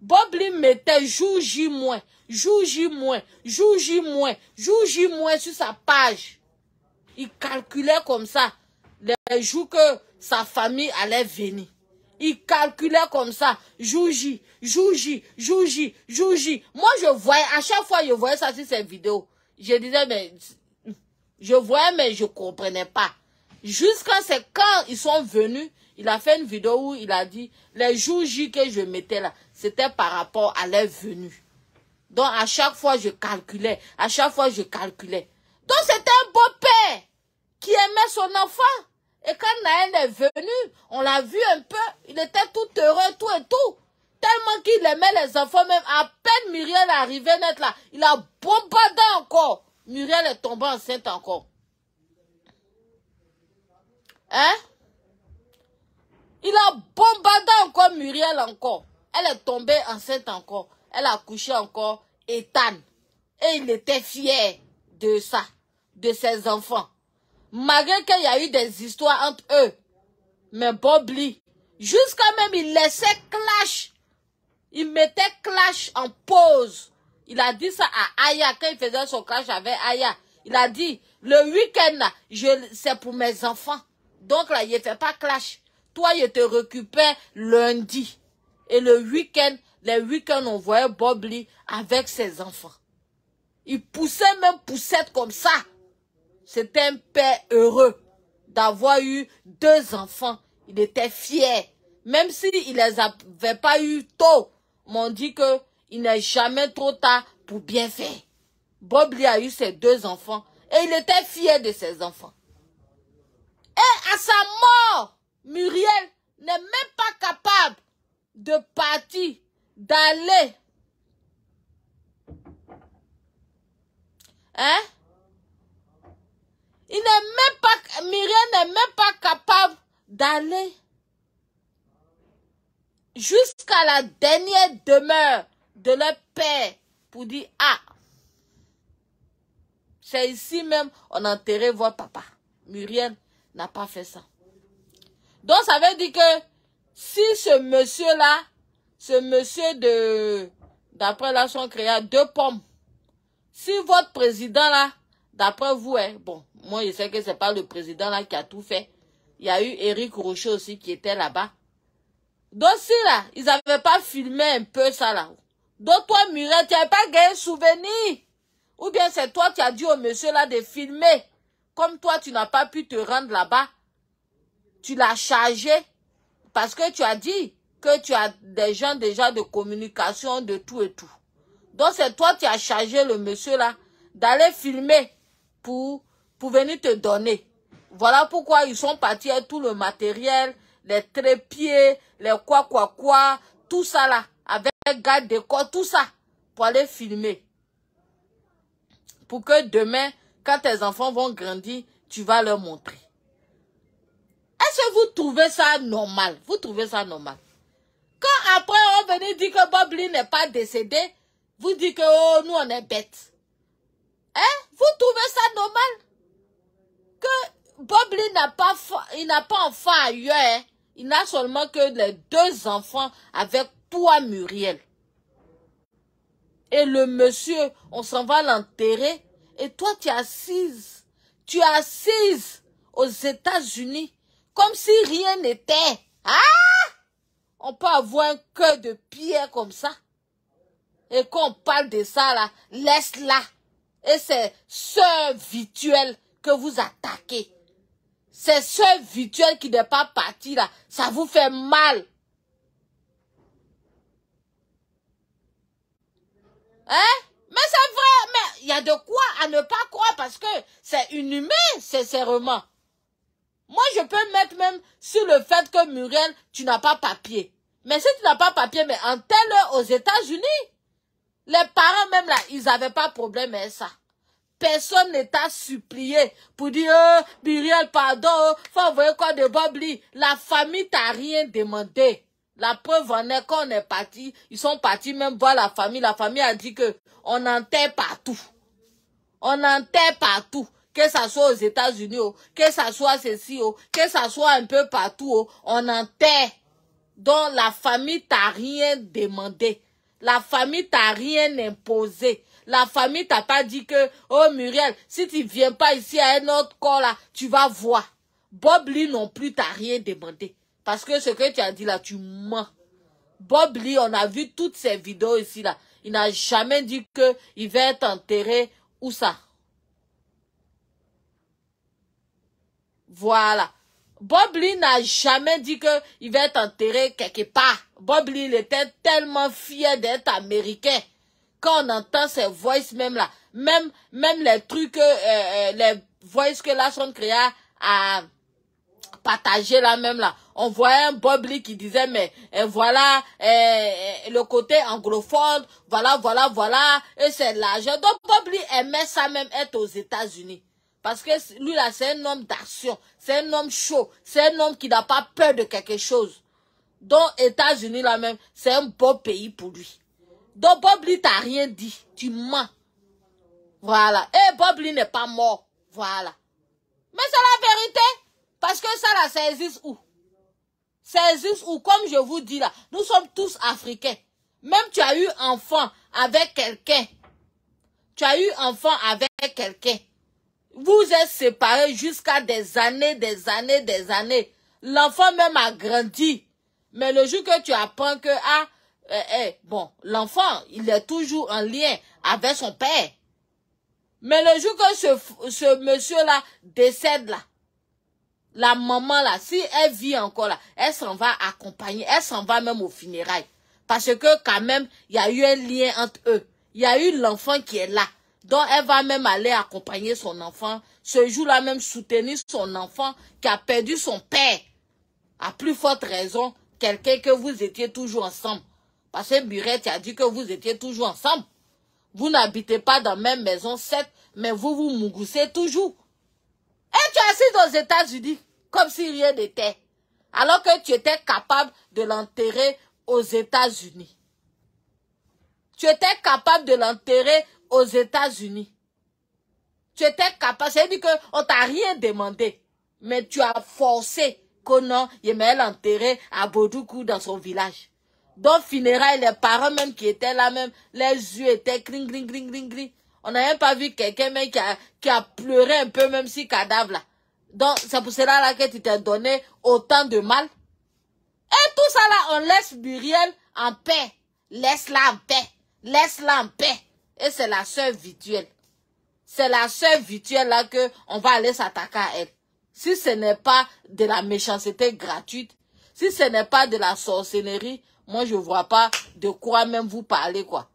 Bob Lee mettait jour J moins, jour J moins, jour J moins, jour J moins sur sa page. Il calculait comme ça les jours que sa famille allait venir. Il calculait comme ça. Jour-J, jour-J, jour-J, jour-J. Moi, je voyais, à chaque fois, je voyais ça sur ces vidéos. Je disais, mais, je voyais, mais je comprenais pas. Jusqu'à c'est quand ils sont venus, il a fait une vidéo où il a dit, les jours-J que je mettais là, c'était par rapport à leur venue. Donc, à chaque fois, je calculais. À chaque fois, je calculais. Donc, c'était un beau-père qui aimait son enfant. Et quand Naël est venu, on l'a vu un peu, il était tout heureux, tout et tout. Tellement qu'il aimait les enfants, même à peine Muriel est arrivée net là, il a bombardé encore. Muriel est tombée enceinte encore. Hein? Il a bombardé encore Muriel encore. Elle est tombée enceinte encore. Elle a couché encore Ethan. Et il était fier de ça, de ses enfants. Malgré qu'il y a eu des histoires entre eux. Mais Bob Lee, jusqu'à même il laissait Clash. Il mettait Clash en pause. Il a dit ça à Aya quand il faisait son clash avec Aya. Il a dit, le week-end là, c'est pour mes enfants. Donc là, il ne fait pas clash. Toi, il te récupère lundi. Et le week-end, les week-ends, on voyait Bob Lee avec ses enfants. Il poussait même poussette comme ça. C'était un père heureux d'avoir eu 2 enfants. Il était fier. Même s'il les avait pas eu tôt, m'ont dit que il n'est jamais trop tard pour bien faire. Bob Lee a eu ses 2 enfants et il était fier de ses enfants. Et à sa mort, Muriel n'est même pas capable de partir, d'aller. Hein? Muriel n'est même pas capable d'aller jusqu'à la dernière demeure de leur père pour dire, ah, c'est ici même, on a enterré votre papa. Muriel n'a pas fait ça. Donc, ça veut dire que si ce monsieur-là, ce monsieur d'après là, son créa 2 pommes, si votre président là, d'après vous, hein, bon, moi je sais que c'est pas le président là qui a tout fait. Il y a eu Éric Rocher aussi qui était là-bas. Donc si là, ils n'avaient pas filmé un peu ça là. Donc toi, Muriel, tu n'avais pas gagné souvenir. Ou bien c'est toi qui as dit au monsieur là de filmer. Comme toi, tu n'as pas pu te rendre là-bas. Tu l'as chargé. Parce que tu as dit que tu as des gens déjà de communication, de tout et tout. Donc c'est toi qui as chargé le monsieur là d'aller filmer pour venir te donner. Voilà pourquoi ils sont partis avec tout le matériel, les trépieds, les quoi, tout ça là, avec garde de corps, tout ça, pour aller filmer. Pour que demain, quand tes enfants vont grandir, tu vas leur montrer. Est-ce que vous trouvez ça normal? Vous trouvez ça normal? Quand après on venait dire que Bob Lee n'est pas décédé, vous dites que oh, nous on est bêtes. Hein? Vous trouvez ça normal? Que Bob Lee n'a pas enfant ailleurs. Hein? Il n'a seulement que les 2 enfants avec toi, Muriel. Et le monsieur, on s'en va l'enterrer. Et toi, tu es assise. Tu es assise aux États-Unis. Comme si rien n'était. Ah! On peut avoir un cœur de pierre comme ça. Et quand on parle de ça, là, laisse-la. Et c'est sœur virtuelle que vous attaquez. C'est sœur virtuelle qui n'est pas partie, là. Ça vous fait mal. Hein? Mais c'est vrai, mais il y a de quoi à ne pas croire parce que c'est inhumain, sincèrement. Moi, je peux mettre même sur le fait que Muriel, tu n'as pas papier. Mais si tu n'as pas papier, mais en tel aux États-Unis, les parents même là, ils n'avaient pas de problème avec ça. Personne ne t'a supplié pour dire, Muriel, pardon, faut envoyer quoi de Bob Lee. La famille t'a rien demandé. La preuve en est qu'on est parti, ils sont partis même voir la famille. La famille a dit que on enterre partout. On enterre partout. Que ça soit aux États-Unis, que ça soit ceci, que ça soit un peu partout, on enterre. Donc la famille t'a rien demandé. La famille t'a rien imposé. La famille t'a pas dit que, oh Muriel, si tu viens pas ici à un autre corps là, tu vas voir. Bob Lee non plus t'a rien demandé. Parce que ce que tu as dit là, tu mens. Bob Lee, on a vu toutes ces vidéos ici là. Il n'a jamais dit qu'il va être enterré. Où ça? Voilà. Bob Lee n'a jamais dit qu'il va être enterré quelque part. Bob Lee, il était tellement fier d'être américain. Quand on entend ses voices même là, même les trucs, les voices que la sonde créa a partagé là même là, on voyait un Bob Lee qui disait mais voilà le côté anglophone, voilà, et c'est l'argent. Donc Bob Lee aimait ça même être aux États-Unis. Parce que lui là, c'est un homme d'action, c'est un homme chaud, c'est un homme qui n'a pas peur de quelque chose. Donc États-Unis là même, c'est un beau pays pour lui. Donc Bob Lee t'a rien dit, tu mens. Voilà. Et Bob Lee n'est pas mort. Voilà. Mais c'est la vérité. Parce que ça là, ça existe où? Ça existe où? Comme je vous dis là, nous sommes tous africains. Même tu as eu enfant avec quelqu'un. Tu as eu enfant avec quelqu'un. Vous êtes séparés jusqu'à des années. L'enfant même a grandi. Mais le jour que tu apprends que, bon, l'enfant, il est toujours en lien avec son père. Mais le jour que ce monsieur-là décède là, la maman là, si elle vit encore là, elle s'en va accompagner, elle s'en va même aux funérailles. Parce que quand même, il y a eu un lien entre eux. Il y a eu l'enfant qui est là. Donc elle va même aller accompagner son enfant. Ce jour-là même soutenir son enfant qui a perdu son père. À plus forte raison, quelqu'un que vous étiez toujours ensemble. Parce que Burette a dit que vous étiez toujours ensemble. Vous n'habitez pas dans la même maison, certes, mais vous vous mougoussez toujours. Et tu es assis aux États-Unis, comme si rien n'était. Alors que tu étais capable de l'enterrer aux États-Unis. Tu étais capable de l'enterrer aux États-Unis. Tu étais capable, c'est-à-dire qu'on ne t'a rien demandé. Mais tu as forcé que non, il aimait l'enterrer à Bodoukou dans son village. Donc, funérailles, les parents même qui étaient là même, les yeux étaient cling. On n'a même pas vu quelqu'un même qui a pleuré un peu, même si cadavre là. Donc, c'est pour cela là que tu t'es donné autant de mal. Et tout ça là, on laisse Muriel en paix. Laisse-la en paix. Laisse-la en paix. Et c'est la sœur virtuelle. C'est la sœur virtuelle là que on va aller s'attaquer à elle. Si ce n'est pas de la méchanceté gratuite, si ce n'est pas de la sorcellerie, moi je vois pas de quoi même vous parler quoi.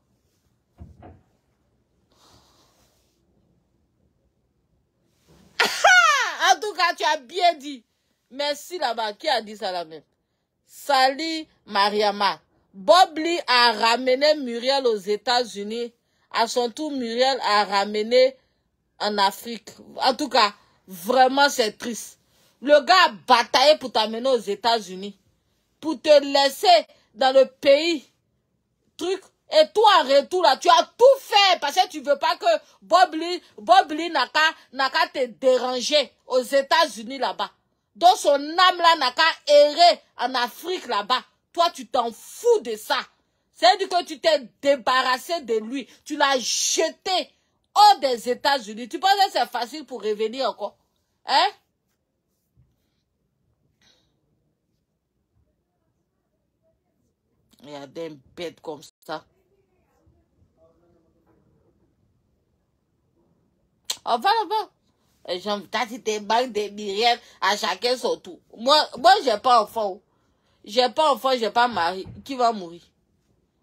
En tout cas, tu as bien dit. Merci là-bas. Qui a dit ça là même? Salut Mariama. Bob Lee a ramené Muriel aux États-Unis. À son tour, Muriel a ramené en Afrique. En tout cas, vraiment c'est triste. Le gars a bataillé pour t'amener aux États-Unis. Pour te laisser dans le pays. Truc. Et toi, en retour, là, tu as tout fait parce que tu veux pas que Bob Lee n'a qu'à te déranger aux États-Unis là-bas. Donc, son âme là n'a qu'à errer en Afrique là-bas. Toi, tu t'en fous de ça. C'est-à-dire que tu t'es débarrassé de lui. Tu l'as jeté hors des États-Unis. Tu penses que c'est facile pour revenir encore? Hein? Il y a des bêtes comme ça. Enfin. Les gens, t'as dit des banques, des myriades, à chacun son tour. Moi, j'ai pas enfant. J'ai pas enfant, j'ai pas mari. Qui va mourir?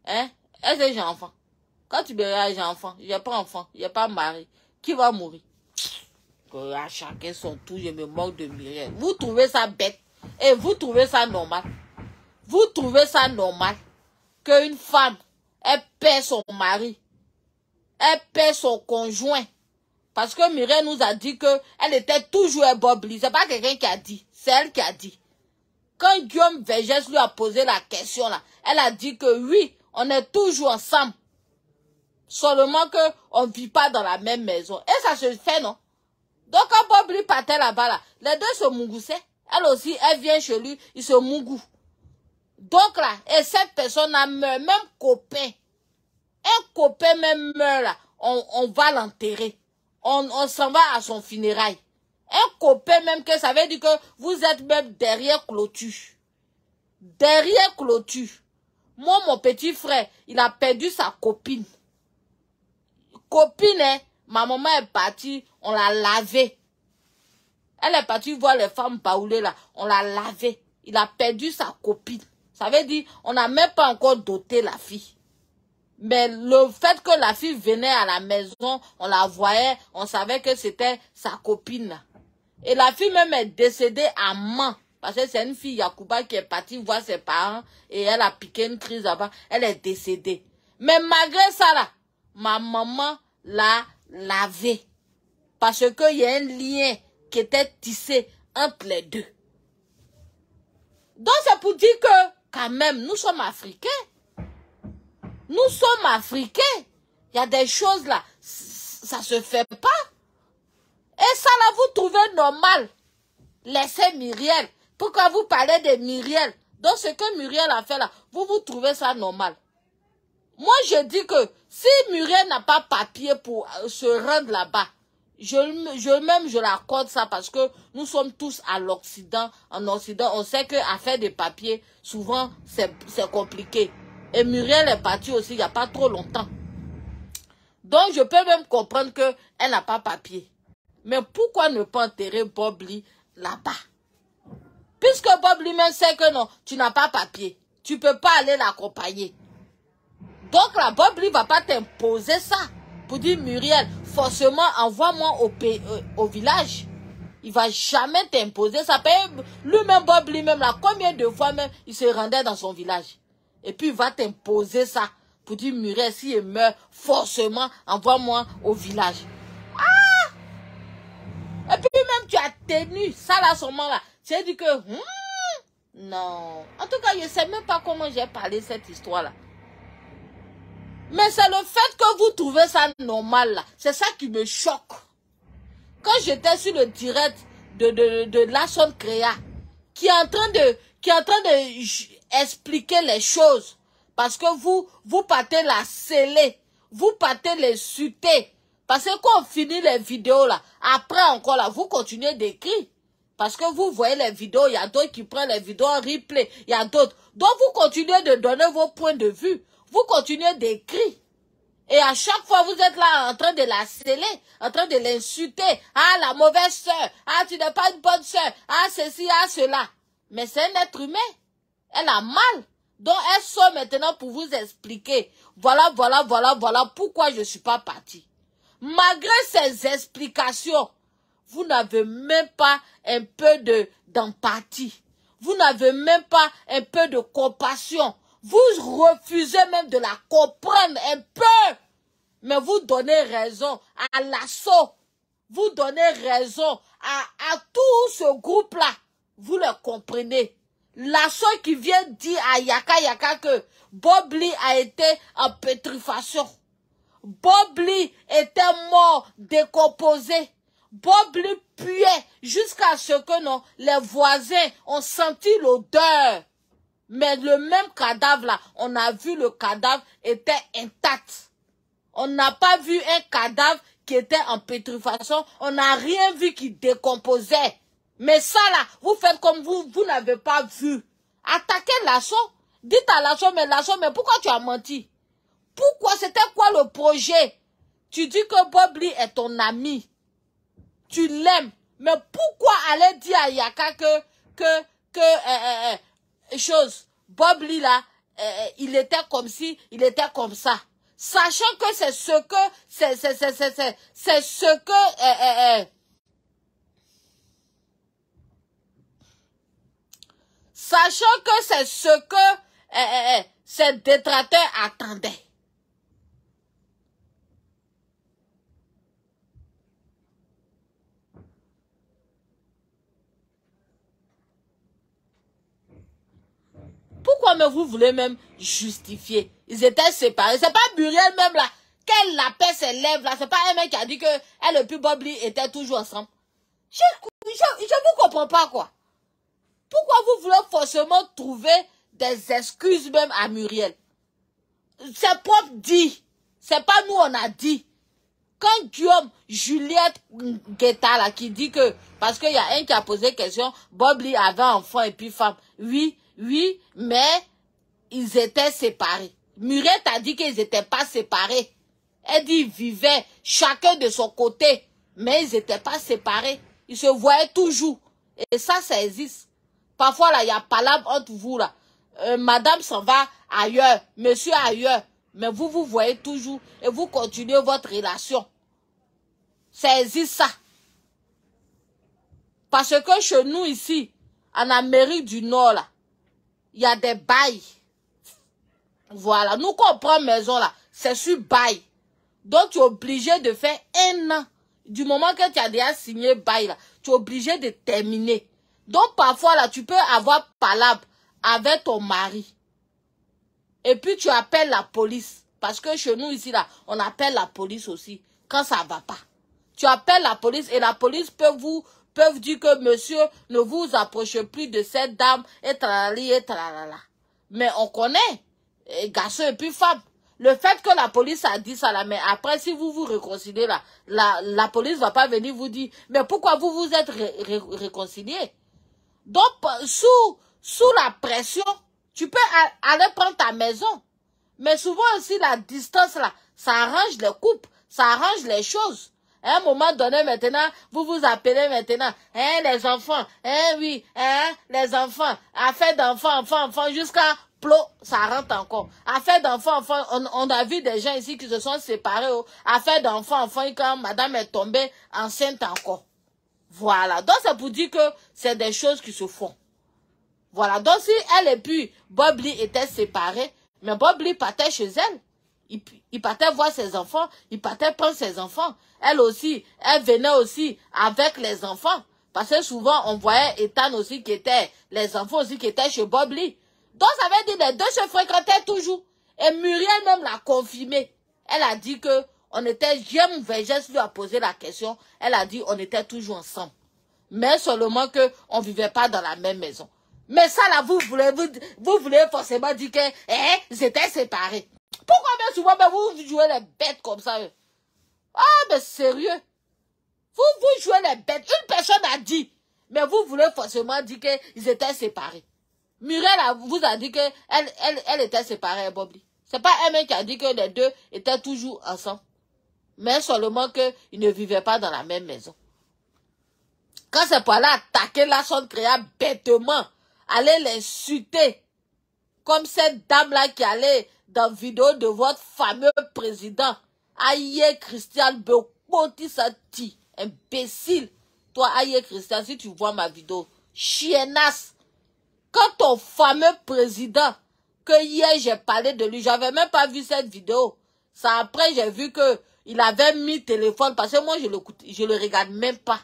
Hein? Est-ce que j'ai enfant? Quand tu me regardes, j'ai enfant. J'ai pas enfant, j'ai pas mari. Qui va mourir? À chacun son tour, je me moque de myriades. Vous trouvez ça bête? Et vous trouvez ça normal? Vous trouvez ça normal? Qu'une femme, elle perd son mari. Elle perd son conjoint. Parce que Mireille nous a dit qu'elle était toujours un Bob Lee. C'est pas quelqu'un qui a dit. C'est elle qui a dit. Quand Guillaume Vergès lui a posé la question là, elle a dit que oui, on est toujours ensemble. Seulement qu'on ne vit pas dans la même maison. Et ça se fait, non? Donc quand Bob Lee partait là-bas, là, les deux se mougussaient. Elle aussi, elle vient chez lui, il se mougou. Donc là, et cette personne a meurt, même copain. Un copain même meurt là, on va l'enterrer. On s'en va à son funérail. Un copain même que ça veut dire que vous êtes même derrière clôture. derrière clôture. Moi, mon petit frère, il a perdu sa copine. Copine, hein, ma maman est partie, on l'a lavée. Elle est partie voir les femmes baoulées là, on l'a lavée. Il a perdu sa copine. Ça veut dire, on n'a même pas encore doté la fille. Mais le fait que la fille venait à la maison, on la voyait, on savait que c'était sa copine là. Et la fille même est décédée à Mans. Parce que c'est une fille Yacouba qui est partie voir ses parents et elle a piqué une crise là-bas. Elle est décédée. Mais malgré ça là, ma maman l'a lavée. Parce qu'il y a un lien qui était tissé entre les deux. Donc c'est pour dire que, quand même, nous sommes Africains. Nous sommes Africains. Il y a des choses là, ça se fait pas. Et ça là, vous trouvez normal. Laissez Myriel. Pourquoi vous parlez de Myriel? Donc ce que Myriel a fait là, vous trouvez ça normal. Moi je dis que si Myriel n'a pas papier pour se rendre là-bas, je l'accorde ça parce que nous sommes tous à l'Occident. En Occident, on sait qu'à faire des papiers, souvent c'est compliqué. Et Myriel est partie aussi il n'y a pas trop longtemps. Donc je peux même comprendre qu'elle n'a pas papier. Mais pourquoi ne pas enterrer Bob Lee là-bas? Puisque Bob Lee même sait que non, tu n'as pas papier. Tu ne peux pas aller l'accompagner. Donc là, Bob Lee ne va pas t'imposer ça. Pour dire, Muriel, forcément, envoie-moi au village. Il ne va jamais t'imposer ça. Lui-même, Bob Lee même là, combien de fois même, il se rendait dans son village. Et puis, il va t'imposer ça. Pour dire, Muriel, si il meurt, forcément, envoie-moi au village. Et puis même tu as tenu ça là seulement là. Tu as dit que non. En tout cas, je ne sais même pas comment j'ai parlé cette histoire là. Mais c'est le fait que vous trouvez ça normal là. C'est ça qui me choque. Quand j'étais sur le direct de Lashon Créa, qui est en train de expliquer les choses. Parce que vous partez la sceller. Vous partez les suter. Parce que quand on finit les vidéos là, après encore là, vous continuez d'écrire. Parce que vous voyez les vidéos, il y a d'autres qui prennent les vidéos en replay, il y a d'autres. Donc vous continuez de donner vos points de vue. Vous continuez d'écrire. Et à chaque fois, vous êtes là en train de la sceller, en train de l'insulter. Ah, la mauvaise sœur. Ah, tu n'es pas une bonne sœur. Ah, ceci, ah, cela. Mais c'est un être humain. Elle a mal. Donc elle sort maintenant pour vous expliquer. Voilà pourquoi je ne suis pas partie. Malgré ces explications, vous n'avez même pas un peu d'empathie. Vous n'avez même pas un peu de compassion. Vous refusez même de la comprendre un peu. Mais vous donnez raison à l'assaut. Vous donnez raison à tout ce groupe-là. Vous le comprenez. L'assaut qui vient dire à Yaka que Bob Lee a été en pétrification. Bob Lee était mort, décomposé. Bob Lee puait jusqu'à ce que non, les voisins ont senti l'odeur. Mais le même cadavre là, on a vu le cadavre était intact. On n'a pas vu un cadavre qui était en pétrification. On n'a rien vu qui décomposait. Mais ça là, vous faites comme vous n'avez pas vu. Attaquez Lashon. Dites à Lashon, mais pourquoi tu as menti? Pourquoi? C'était quoi le projet? Tu dis que Bob Lee est ton ami. Tu l'aimes. Mais pourquoi aller dire à Yaka Bob Lee là, il était comme ci, il était comme ça. Sachant que c'est ce que ces détracteurs attendaient. Pourquoi mais vous voulez même justifier? Ils étaient séparés. C'est pas Muriel même là. Qu'elle lapait ses lèvres là. C'est pas un mec qui a dit que elle et puis Bob Lee étaient toujours ensemble. Je vous comprends pas quoi. Pourquoi vous voulez forcément trouver des excuses même à Muriel? C'est propre dit. C'est pas nous on a dit. Quand Guillaume, Juliette Guetta là qui dit que, parce qu'il y a un qui a posé question, Bob Lee avait enfant et puis femme. Oui, oui, mais ils étaient séparés. Muriel a dit qu'ils n'étaient pas séparés. Elle dit qu'ils vivaient chacun de son côté, mais ils n'étaient pas séparés. Ils se voyaient toujours. Et ça existe. Parfois, là, il y a palabre entre vous, là. Madame s'en va ailleurs, monsieur ailleurs. Mais vous vous voyez toujours et vous continuez votre relation. Ça existe, ça. Parce que chez nous, ici, en Amérique du Nord, là, il y a des bails. Voilà. Nous, quand on prend maison, là, c'est sur bail. Donc, tu es obligé de faire 1 an. Du moment que tu as déjà signé bail, là, tu es obligé de terminer. Donc, parfois, là, tu peux avoir palabre avec ton mari. Et puis, tu appelles la police. Parce que chez nous, ici, là, on appelle la police aussi. Quand ça ne va pas. Tu appelles la police et la police peuvent dire que monsieur, ne vous approchez plus de cette dame, et tralali, et tralala. Mais on connaît, garçon et puis femme. Le fait que la police a dit ça là, mais après, si vous vous réconciliez là, la police va pas venir vous dire, mais pourquoi vous vous êtes réconciliés? Donc, sous la pression, tu peux aller prendre ta maison. Mais souvent aussi, la distance là, ça arrange les couples, ça arrange les choses. À un moment donné, maintenant, vous vous appelez maintenant, hein, les enfants, hein, oui, hein, les enfants, affaire d'enfants, enfants, jusqu'à plot, ça rentre encore. Affaire d'enfants, on a vu des gens ici qui se sont séparés, oh. Affaire d'enfants, quand madame est tombée enceinte encore. Voilà. Donc, c'est pour dire que c'est des choses qui se font. Voilà. Donc, si elle et puis Bob Lee étaient séparés, mais Bob Lee partait chez elle. Il partait voir ses enfants, il partait prendre ses enfants. Elle aussi, elle venait aussi avec les enfants. Parce que souvent, on voyait Ethan aussi qui était, les enfants aussi qui étaient chez Bob Lee. Donc, ça veut dire que les deux se fréquentaient toujours. Et Muriel même l'a confirmé. Elle a dit que on était, Jem Vergès lui a posé la question. Elle a dit on était toujours ensemble. Mais seulement que on vivait pas dans la même maison. Mais ça là, vous voulez forcément dire que, ils étaient séparés. Pourquoi bien souvent, vous jouez les bêtes comme ça? Ah, mais sérieux. Vous jouez les bêtes. Une personne a dit, mais vous voulez forcément dire qu'ils étaient séparés. Muriel vous a dit qu'elle était séparée, Bobby. C'est pas elle-même qui a dit que les deux étaient toujours ensemble. Mais seulement qu'ils ne vivaient pas dans la même maison. Quand c'est pour aller attaquer la sonde créa bêtement, aller l'insulter, comme cette dame-là qui allait dans la vidéo de votre fameux président, Aïe Christian Bekoti Sati, imbécile. Toi, Aïe Christian, si tu vois ma vidéo, chiennasse. Quand ton fameux président, que hier j'ai parlé de lui, j'avais même pas vu cette vidéo. Ça après j'ai vu que il avait mis téléphone, parce que moi je le regarde même pas.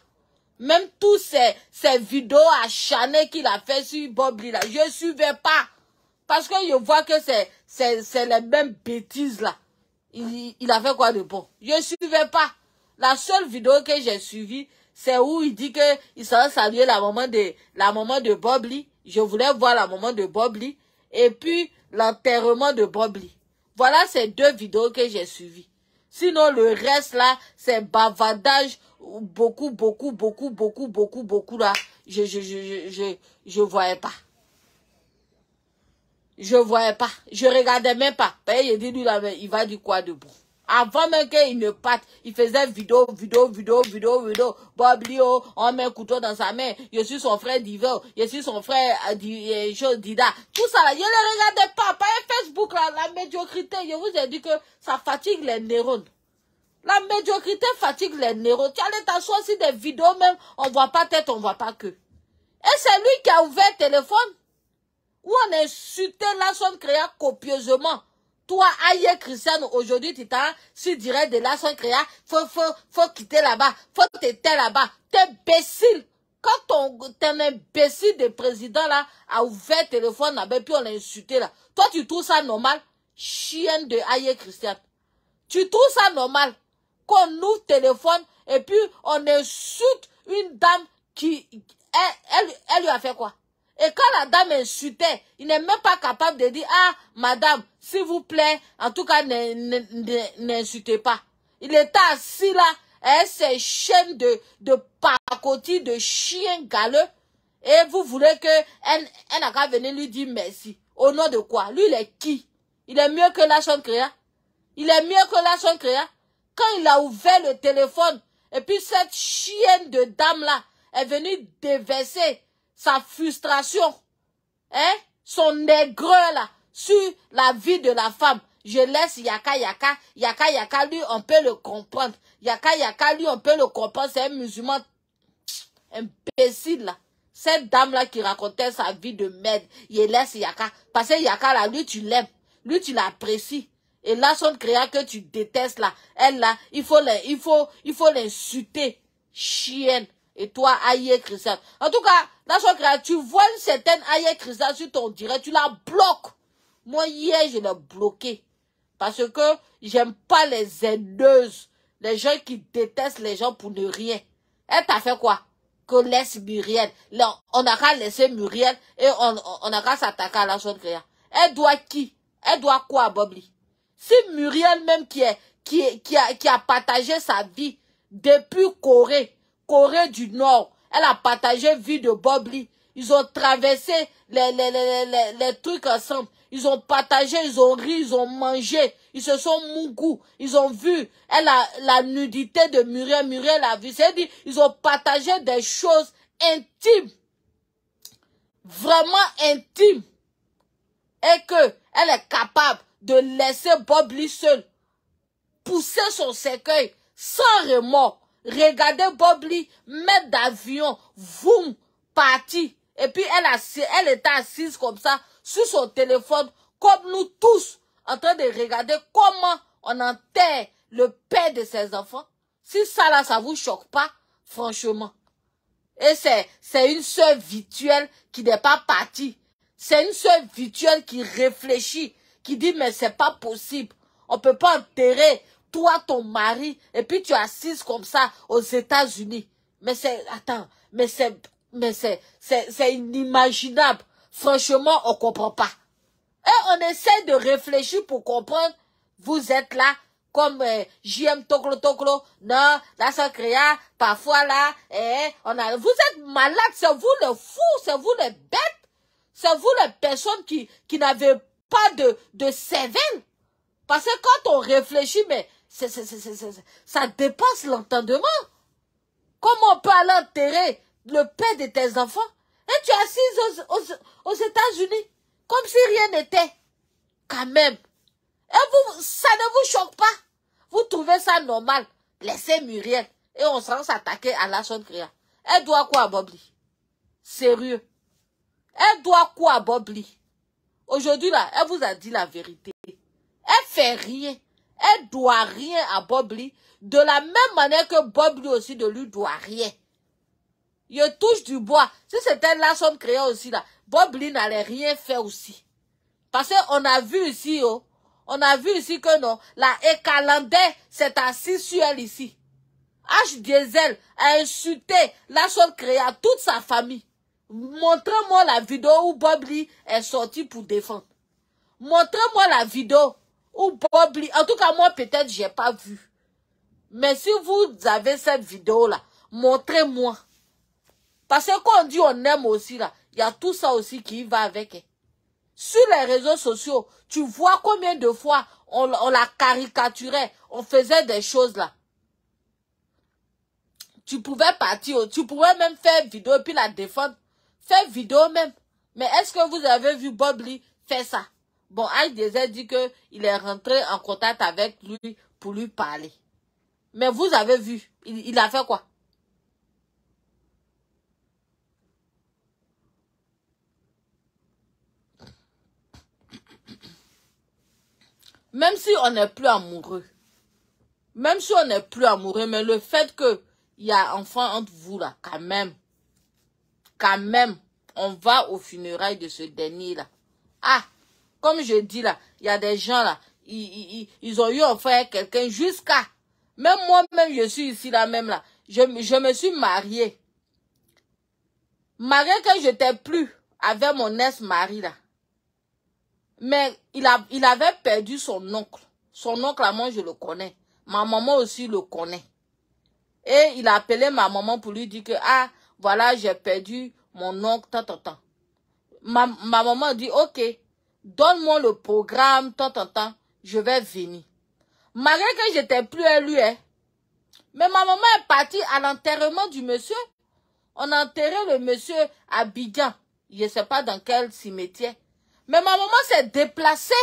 Même tous ces vidéos acharnées qu'il a fait sur Bob Lee là, je suivais pas. Parce que je vois que c'est les mêmes bêtises là. Il a fait quoi de bon? Je suivais pas. La seule vidéo que j'ai suivie, c'est où il dit que il s'en saluer la maman de Bob Lee. Je voulais voir la maman de Bob Lee. Et puis, l'enterrement de Bob Lee. Voilà ces 2 vidéos que j'ai suivies. Sinon, le reste là, c'est bavardage. Beaucoup là. Je voyais pas. Je voyais pas. Je regardais même pas. Il dit, lui, là, il va dire quoi de bon. Avant même qu'il ne parte, il faisait vidéo. Bob Lee, on met un couteau dans sa main. Je suis son frère Diva. Je suis son frère Dida. Tout ça là, je ne le regardais pas. Pas Facebook là, la médiocrité. Je vous ai dit que ça fatigue les neurones. La médiocrité fatigue les neurones. Tu allais t'asseoir sur des vidéos même, on voit pas tête, on voit pas queue. Et c'est lui qui a ouvert le téléphone. Où on insultait la sonde créa copieusement. Toi, Aïe Christian, aujourd'hui, tu t'as sur direct de la sonde créa, faut quitter là-bas, faut t'éteindre là-bas. T'es imbécile. Quand ton imbécile de président là a ouvert le téléphone là-bas, puis on l'a insulté là. Toi, tu trouves ça normal? Chienne de Aïe Christian. Tu trouves ça normal? Qu'on ouvre le téléphone et puis on insulte une dame qui, elle lui a fait quoi? Et quand la dame insultait, il n'est même pas capable de dire, ah, madame, s'il vous plaît, en tout cas, n'insultez pas. Il était assis là, avec ses chaînes de pacotille, de chien galeux. Et vous voulez que elle n'a qu'à venir lui dire merci. Au nom de quoi? Lui, il est qui? Il est mieux que la sonde créa. Il est mieux que la sonde créa. Quand il a ouvert le téléphone, et puis cette chienne de dame-là est venue déverser sa frustration, hein, son aigreur là, sur la vie de la femme. Je laisse Yaka Yaka. Yaka Yaka, lui, on peut le comprendre. Yaka Yaka, lui, on peut le comprendre. C'est un musulman imbécile là. Cette dame-là qui racontait sa vie de merde, il laisse Yaka. Parce que Yaka là, lui, tu l'aimes. Lui, tu l'apprécies. Et là, son créa que tu détestes là, elle là, il faut l'insulter. Chienne. Et toi, Aïe Christian. En tout cas, là, son créa, tu vois une certaine Aïe Christian sur ton direct, tu la bloques. Moi, hier, je l'ai bloqué. Parce que j'aime pas les haineuses. Les gens qui détestent les gens pour ne rien. Elle t'a fait quoi? Que laisse Muriel. Là, on n'a qu'à laisser Muriel et on n'a qu'à s'attaquer à la sonde créa. Elle doit qui? Elle doit quoi à Bobli? Si Muriel même qui a partagé sa vie depuis Corée du Nord, elle a partagé vie de Bobli. Ils ont traversé les trucs ensemble. Ils ont partagé, ils ont ri, ils ont mangé. Ils se sont mougous. Ils ont vu. Elle a la nudité de Muriel. Muriel a vu. C'est-à-dire, ils ont partagé des choses intimes. Vraiment intimes. Et que elle est capable de laisser Bobli seul. Pousser son cercueil sans remords. Regarder Bobli mettre d'avion. Voum, parti. Et puis elle était assise comme ça sur son téléphone, comme nous tous, en train de regarder comment on enterre le père de ses enfants. Si ça là, ça vous choque pas, franchement. Et c'est une sœur virtuelle qui n'est pas partie. C'est une sœur virtuelle qui réfléchit, qui dit mais c'est pas possible. On peut pas enterrer toi, ton mari, et puis tu es assise comme ça aux États-Unis. Mais c'est, attends, mais c'est inimaginable. Franchement, on comprend pas. Et on essaie de réfléchir pour comprendre. Vous êtes là, comme JM Toklo. Non, là, ça créa. Parfois, là, vous êtes malade. C'est vous les fous. C'est vous les bêtes. C'est vous les personnes qui n'avaient pas de cervelle. Parce que quand on réfléchit, mais ça dépasse l'entendement. Comment on peut aller enterrer le père de tes enfants? Et tu es assise aux États-Unis, comme si rien n'était. Quand même. Et ça ne vous choque pas? Vous trouvez ça normal? Laissez Muriel. Et on s'en s'attaquer à la sonde créa. Elle doit quoi à Bobli? Sérieux. Elle doit quoi à Bobli? Aujourd'hui, là, elle vous a dit la vérité. Elle fait rien. Elle doit rien à Bobli. De la même manière que Bobli aussi ne lui doit rien. Il touche du bois. Si c'était la sonde créée aussi là, Bobli n'allait rien faire aussi. Parce qu'on a vu ici, oh, on a vu ici que non, la Ekalandais s'est assise sur elle ici. H. Diesel a insulté la sonde créée à toute sa famille. Montrez-moi la vidéo où Bobli est sorti pour défendre. Montrez-moi la vidéo où Bobli, en tout cas moi peut-être j'ai pas vu. Mais si vous avez cette vidéo là, montrez-moi. Parce que quand on dit on aime aussi là, il y a tout ça aussi qui va avec. Sur les réseaux sociaux, tu vois combien de fois on la caricaturait, on faisait des choses là. Tu pouvais partir, tu pouvais même faire vidéo et puis la défendre. Faire vidéo même. Mais est-ce que vous avez vu Bobli faire ça? Bon, Aïdézé dit qu'il est rentré en contact avec lui pour lui parler. Mais vous avez vu, il a fait quoi? Même si on n'est plus amoureux, mais le fait qu'il y a enfant entre vous là, quand même, on va aux funérailles de ce dernier là. Ah, comme je dis là, il y a des gens là, ils ont eu enfant avec quelqu'un jusqu'à, même moi-même je suis ici là même là, je me suis mariée. Mariée quand j'étais plus avec mon ex-mari là. Mais il avait perdu son oncle. Son oncle, moi, je le connais. Ma maman aussi le connaît. Et il a appelé ma maman pour lui dire que, ah, voilà, j'ai perdu mon oncle, tant. Ma maman dit, ok, donne-moi le programme, tant, je vais venir. Malgré que j'étais plus élue, hein. Mais ma maman est partie à l'enterrement du monsieur. On a enterré le monsieur à Abidjan. Je ne sais pas dans quel cimetière. Mais ma maman s'est déplacée.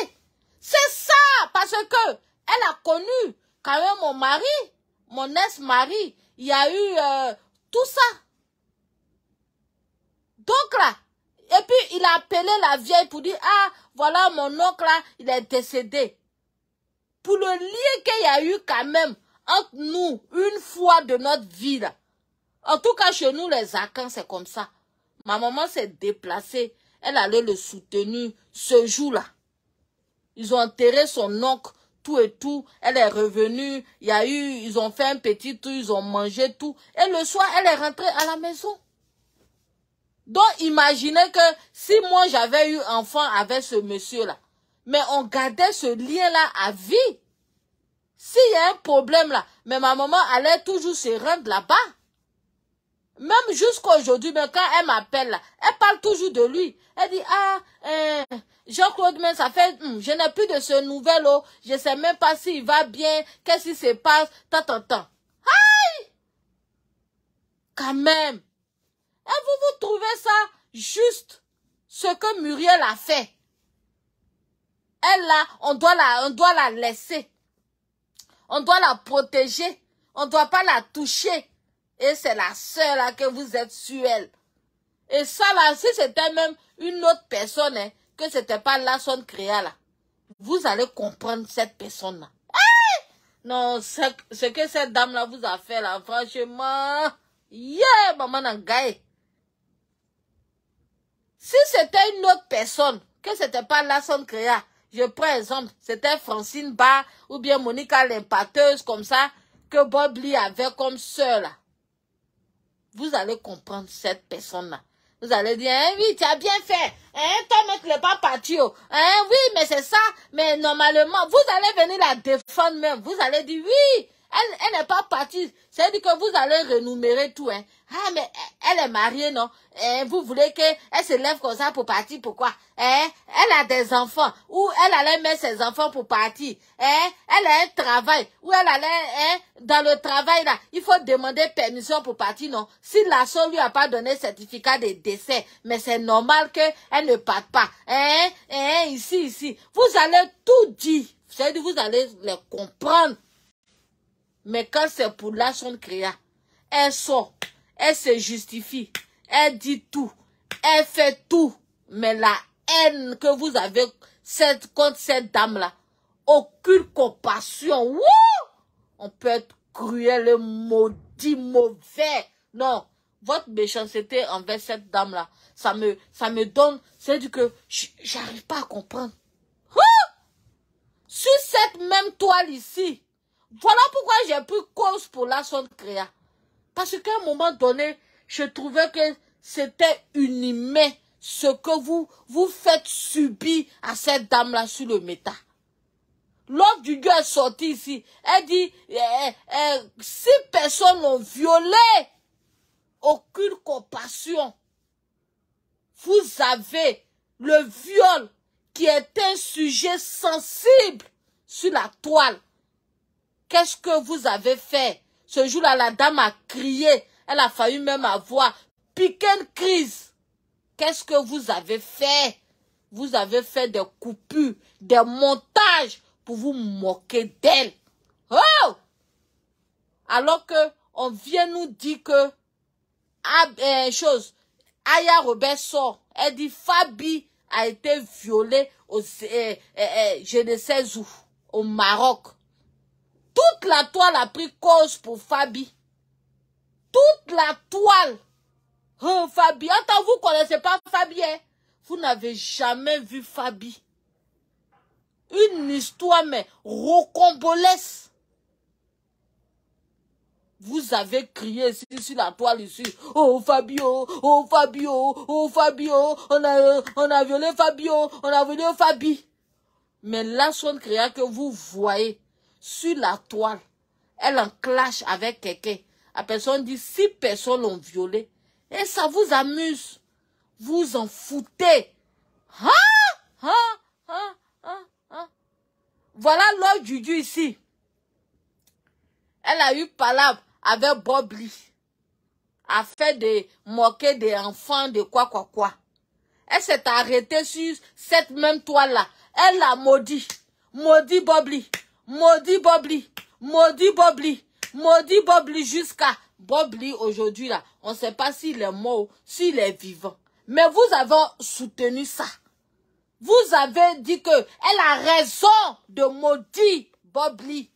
C'est ça, parce que elle a connu quand même mon mari, mon ex-mari. Il y a eu tout ça. Donc là, et puis il a appelé la vieille pour dire, ah, voilà mon oncle là, il est décédé. Pour le lien qu'il y a eu quand même entre nous, une fois de notre vie là. En tout cas, chez nous, les Akans, c'est comme ça. Ma maman s'est déplacée. Elle allait le soutenir ce jour-là. Ils ont enterré son oncle, tout et tout. Elle est revenue. Il y a eu, ils ont fait un petit tour, ils ont mangé tout. Et le soir, elle est rentrée à la maison. Donc, imaginez que si moi, j'avais eu enfant avec ce monsieur-là, mais on gardait ce lien-là à vie. S'il y a un problème là, mais ma maman allait toujours se rendre là-bas. Même jusqu'à aujourd'hui, mais quand elle m'appelle là, elle parle toujours de lui. Elle dit, ah, Jean-Claude, mais ça fait, je n'ai plus de ce nouvel, oh, je ne sais même pas s'il va bien, qu'est-ce qui se passe, tant. Aïe! Quand même. Et vous trouvez ça juste, ce que Muriel a fait. Elle là, on doit la laisser. On doit la protéger. On ne doit pas la toucher. Et c'est la sœur là que vous êtes sur elle. Et ça là, si c'était même une autre personne, hein, que c'était pas la son créa là, vous allez comprendre cette personne là. Non, ce que cette dame là vous a fait là, franchement, yeah, maman nangaye. Si c'était une autre personne, que c'était pas la son créa, je prends exemple, c'était Francine Ba, ou bien Monica l'impateuse comme ça, que Bob Lee avait comme sœur là. Vous allez comprendre cette personne-là. Vous allez dire, hein, oui, tu as bien fait. Hein, ton mec n'est pas parti. Hein, oui, mais c'est ça. Mais normalement, vous allez venir la défendre même. Vous allez dire, oui, elle n'est pas partie. C'est-à-dire que vous allez renumérer tout. Hein. Ah, mais elle est mariée, non? Hein, vous voulez qu'elle se lève comme ça pour partir, pourquoi? Hein, elle a des enfants. Ou elle allait mettre ses enfants pour partir. Hein, elle a un travail. Ou elle allait, hein, dans le travail là, il faut demander permission pour partir, non? Si la soeur lui a pas donné certificat de décès, mais c'est normal qu'elle ne parte pas. Hein, ici. Vous allez tout dire. C'est-à-dire vous allez les comprendre. Mais quand c'est pour la son créa, elle sort, elle se justifie, elle dit tout, elle fait tout. Mais la haine que vous avez contre cette dame-là, aucune compassion. Wouh! On peut être cruel, maudit, mauvais. Non, votre méchanceté envers cette dame-là, ça me donne, c'est du que j'arrive pas à comprendre. Sur cette même toile ici, voilà pourquoi j'ai pris cause pour la son créa. Parce qu'à un moment donné, je trouvais que c'était inhumain ce que vous faites subir à cette dame-là sur le méta. L'autre du Dieu est sorti ici. Elle dit, 6 personnes l'ont violé. Aucune compassion. Vous avez le viol qui est un sujet sensible sur la toile. Qu'est-ce que vous avez fait? Ce jour-là, la dame a crié. Elle a failli même avoir piqué une crise. Qu'est-ce que vous avez fait? Vous avez fait des coupures, des montages pour vous moquer d'elle. Oh! Alors que on vient nous dire que Aya Robert sort. Elle dit Fabi a été violée je ne sais où, au Maroc. Toute la toile a pris cause pour Fabi. Toute la toile. Oh, Fabi. Attends, vous ne connaissez pas Fabi, hein? Vous n'avez jamais vu Fabi. Une histoire, mais rocambolesque. Vous avez crié sur la toile ici. Oh, Fabio, oh, Fabio, oh, Fabio. On a violé Fabio, on a violé Fabi. Mais la son créa que vous voyez sur la toile, elle en clash avec quelqu'un. La personne dit 6 personnes l'ont violé. Et ça vous amuse. Vous en foutez. Voilà Lord Juju ici. Elle a eu palabre avec Bob Lee. A fait des moquer des enfants de quoi. Elle s'est arrêtée sur cette même toile-là. Elle l'a maudit. Maudit Bob Lee. Maudit Bob Lee. Maudit Bob Lee. Maudit Bob Lee jusqu'à Bob Lee aujourd'hui là. On ne sait pas s'il est mort, s'il est vivant. Mais vous avez soutenu ça. Vous avez dit que elle a raison de maudire Bob Lee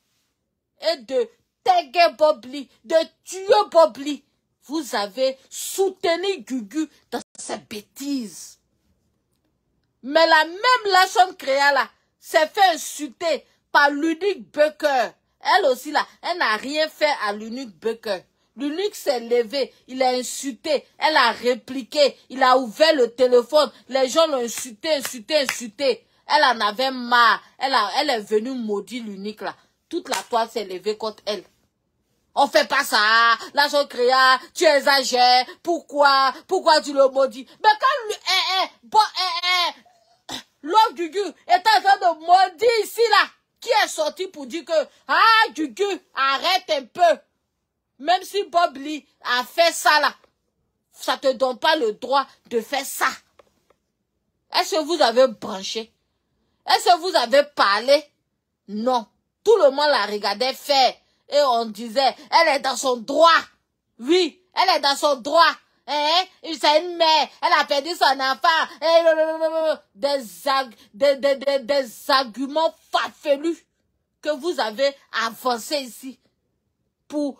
et de taguer Bob Lee, de tuer Bob Lee. Vous avez soutenu Gugu dans ses bêtises. Mais la même Lashon Créa là s'est fait insulter par l'unique Baker. Elle aussi là, elle n'a rien fait à l'unique Baker. L'unique s'est levé, il a insulté, elle a répliqué, il a ouvert le téléphone, les gens l'ont insulté. Elle en avait marre, elle est venue maudire l'unique là. Toute la toile s'est levée contre elle. On fait pas ça, Lashon Créa, tu exagères, pourquoi tu le maudis? Mais quand l'homme Gugu est en train de maudire ici là, qui est sorti pour dire que, Gugu, arrête un peu. Même si Bob Lee a fait ça là, ça te donne pas le droit de faire ça. Est-ce que vous avez branché? Est-ce que vous avez parlé? Non. Tout le monde la regardait faire. Et on disait, elle est dans son droit. Oui, elle est dans son droit. C'est une mère. Elle a perdu son enfant. Des arguments farfelus que vous avez avancés ici. Pour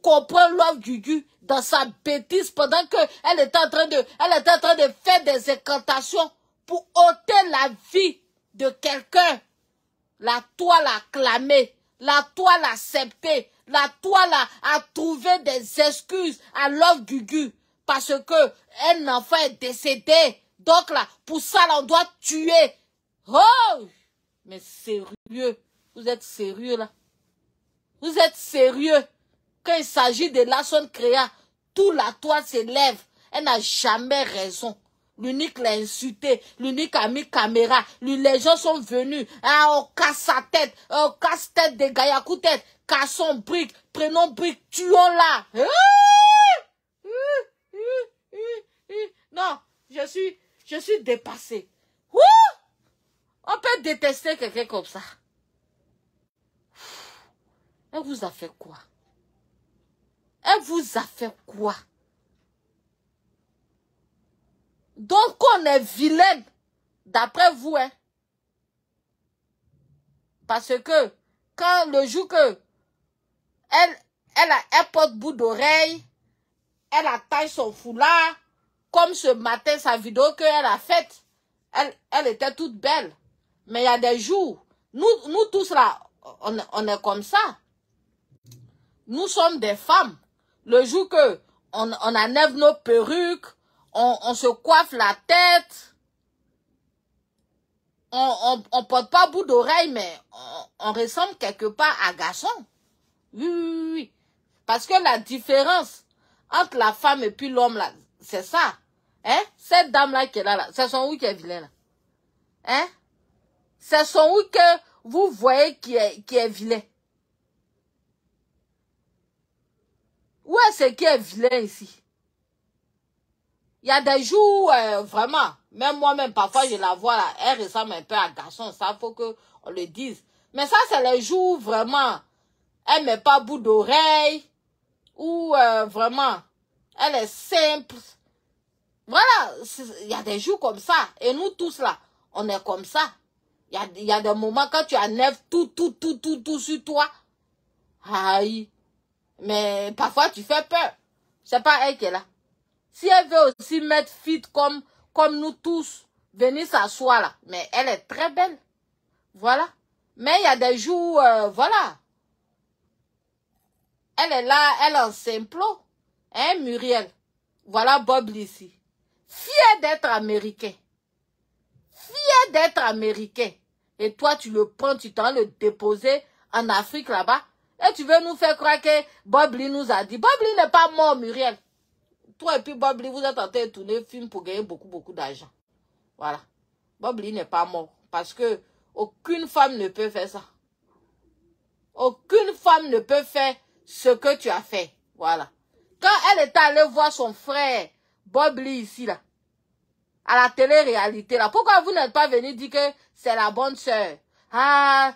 comprendre Love Gugu dans sa bêtise pendant que elle était en train de faire des incantations pour ôter la vie de quelqu'un. La toile a clamé, la toile a accepté, la toile a trouvé des excuses à Love Gugu parce que un enfant est décédé. Donc là, pour ça, là, on doit tuer. Oh! Mais sérieux, vous êtes sérieux là? Vous êtes sérieux? Quand il s'agit de Lashon Créa, tout la toile s'élève. Elle n'a jamais raison. L'unique l'a insulté. L'unique a mis caméra. Les gens sont venus. On casse sa tête. On casse tête des Gayakou tête. Cassons brique. Prenons brique. Tuons-la. Non, je suis dépassée. On peut détester quelqu'un comme ça. Elle vous a fait quoi? Elle vous a fait quoi? Donc on est vilaine, d'après vous, hein? Parce que, quand le jour que elle porte bout d'oreille, elle attache son foulard, comme ce matin, sa vidéo qu'elle a faite, elle était toute belle. Mais il y a des jours, nous tous là, on est comme ça. Nous sommes des femmes. Le jour que on enlève nos perruques, on se coiffe la tête, on porte pas bout d'oreille, mais on ressemble quelque part à garçon. Oui. Parce que la différence entre la femme et puis l'homme là, c'est ça. Hein? Cette dame là qui est là, c'est son oui qui est vilain là. Hein? C'est son oui que vous voyez qui est vilain. Où est-ce qui est vilain ici? Il y a des jours, vraiment, même moi-même, parfois je la vois là, elle ressemble un peu à garçon, ça faut qu'on le dise. Mais ça, c'est les jours vraiment, elle met pas bout d'oreille, ou vraiment, elle est simple. Voilà, il y a des jours comme ça, et nous tous là, on est comme ça. Il y a des moments quand tu enlèves tout sur toi. Aïe. Mais parfois, tu fais peur. C'est pas elle qui est là. Si elle veut aussi mettre fit comme nous tous, venir s'asseoir là. Mais elle est très belle. Voilà. Mais il y a des jours, voilà. Elle est là, elle est en simplo. Hein, Muriel? Voilà Bob Lee ici. Fier d'être américain. Fier d'être américain. Et toi, tu le prends, tu t'en le déposer en Afrique là-bas. Et tu veux nous faire croire que Bob Lee nous a dit. Bob Lee n'est pas mort, Muriel. Toi et puis Bob Lee, vous êtes en train de tourner film pour gagner beaucoup d'argent. Voilà. Bob Lee n'est pas mort. Parce que aucune femme ne peut faire ça. Aucune femme ne peut faire ce que tu as fait. Voilà. Quand elle est allée voir son frère, Bob Lee ici, là, à la télé-réalité, là, pourquoi vous n'êtes pas venu dire que c'est la bonne sœur? Ah,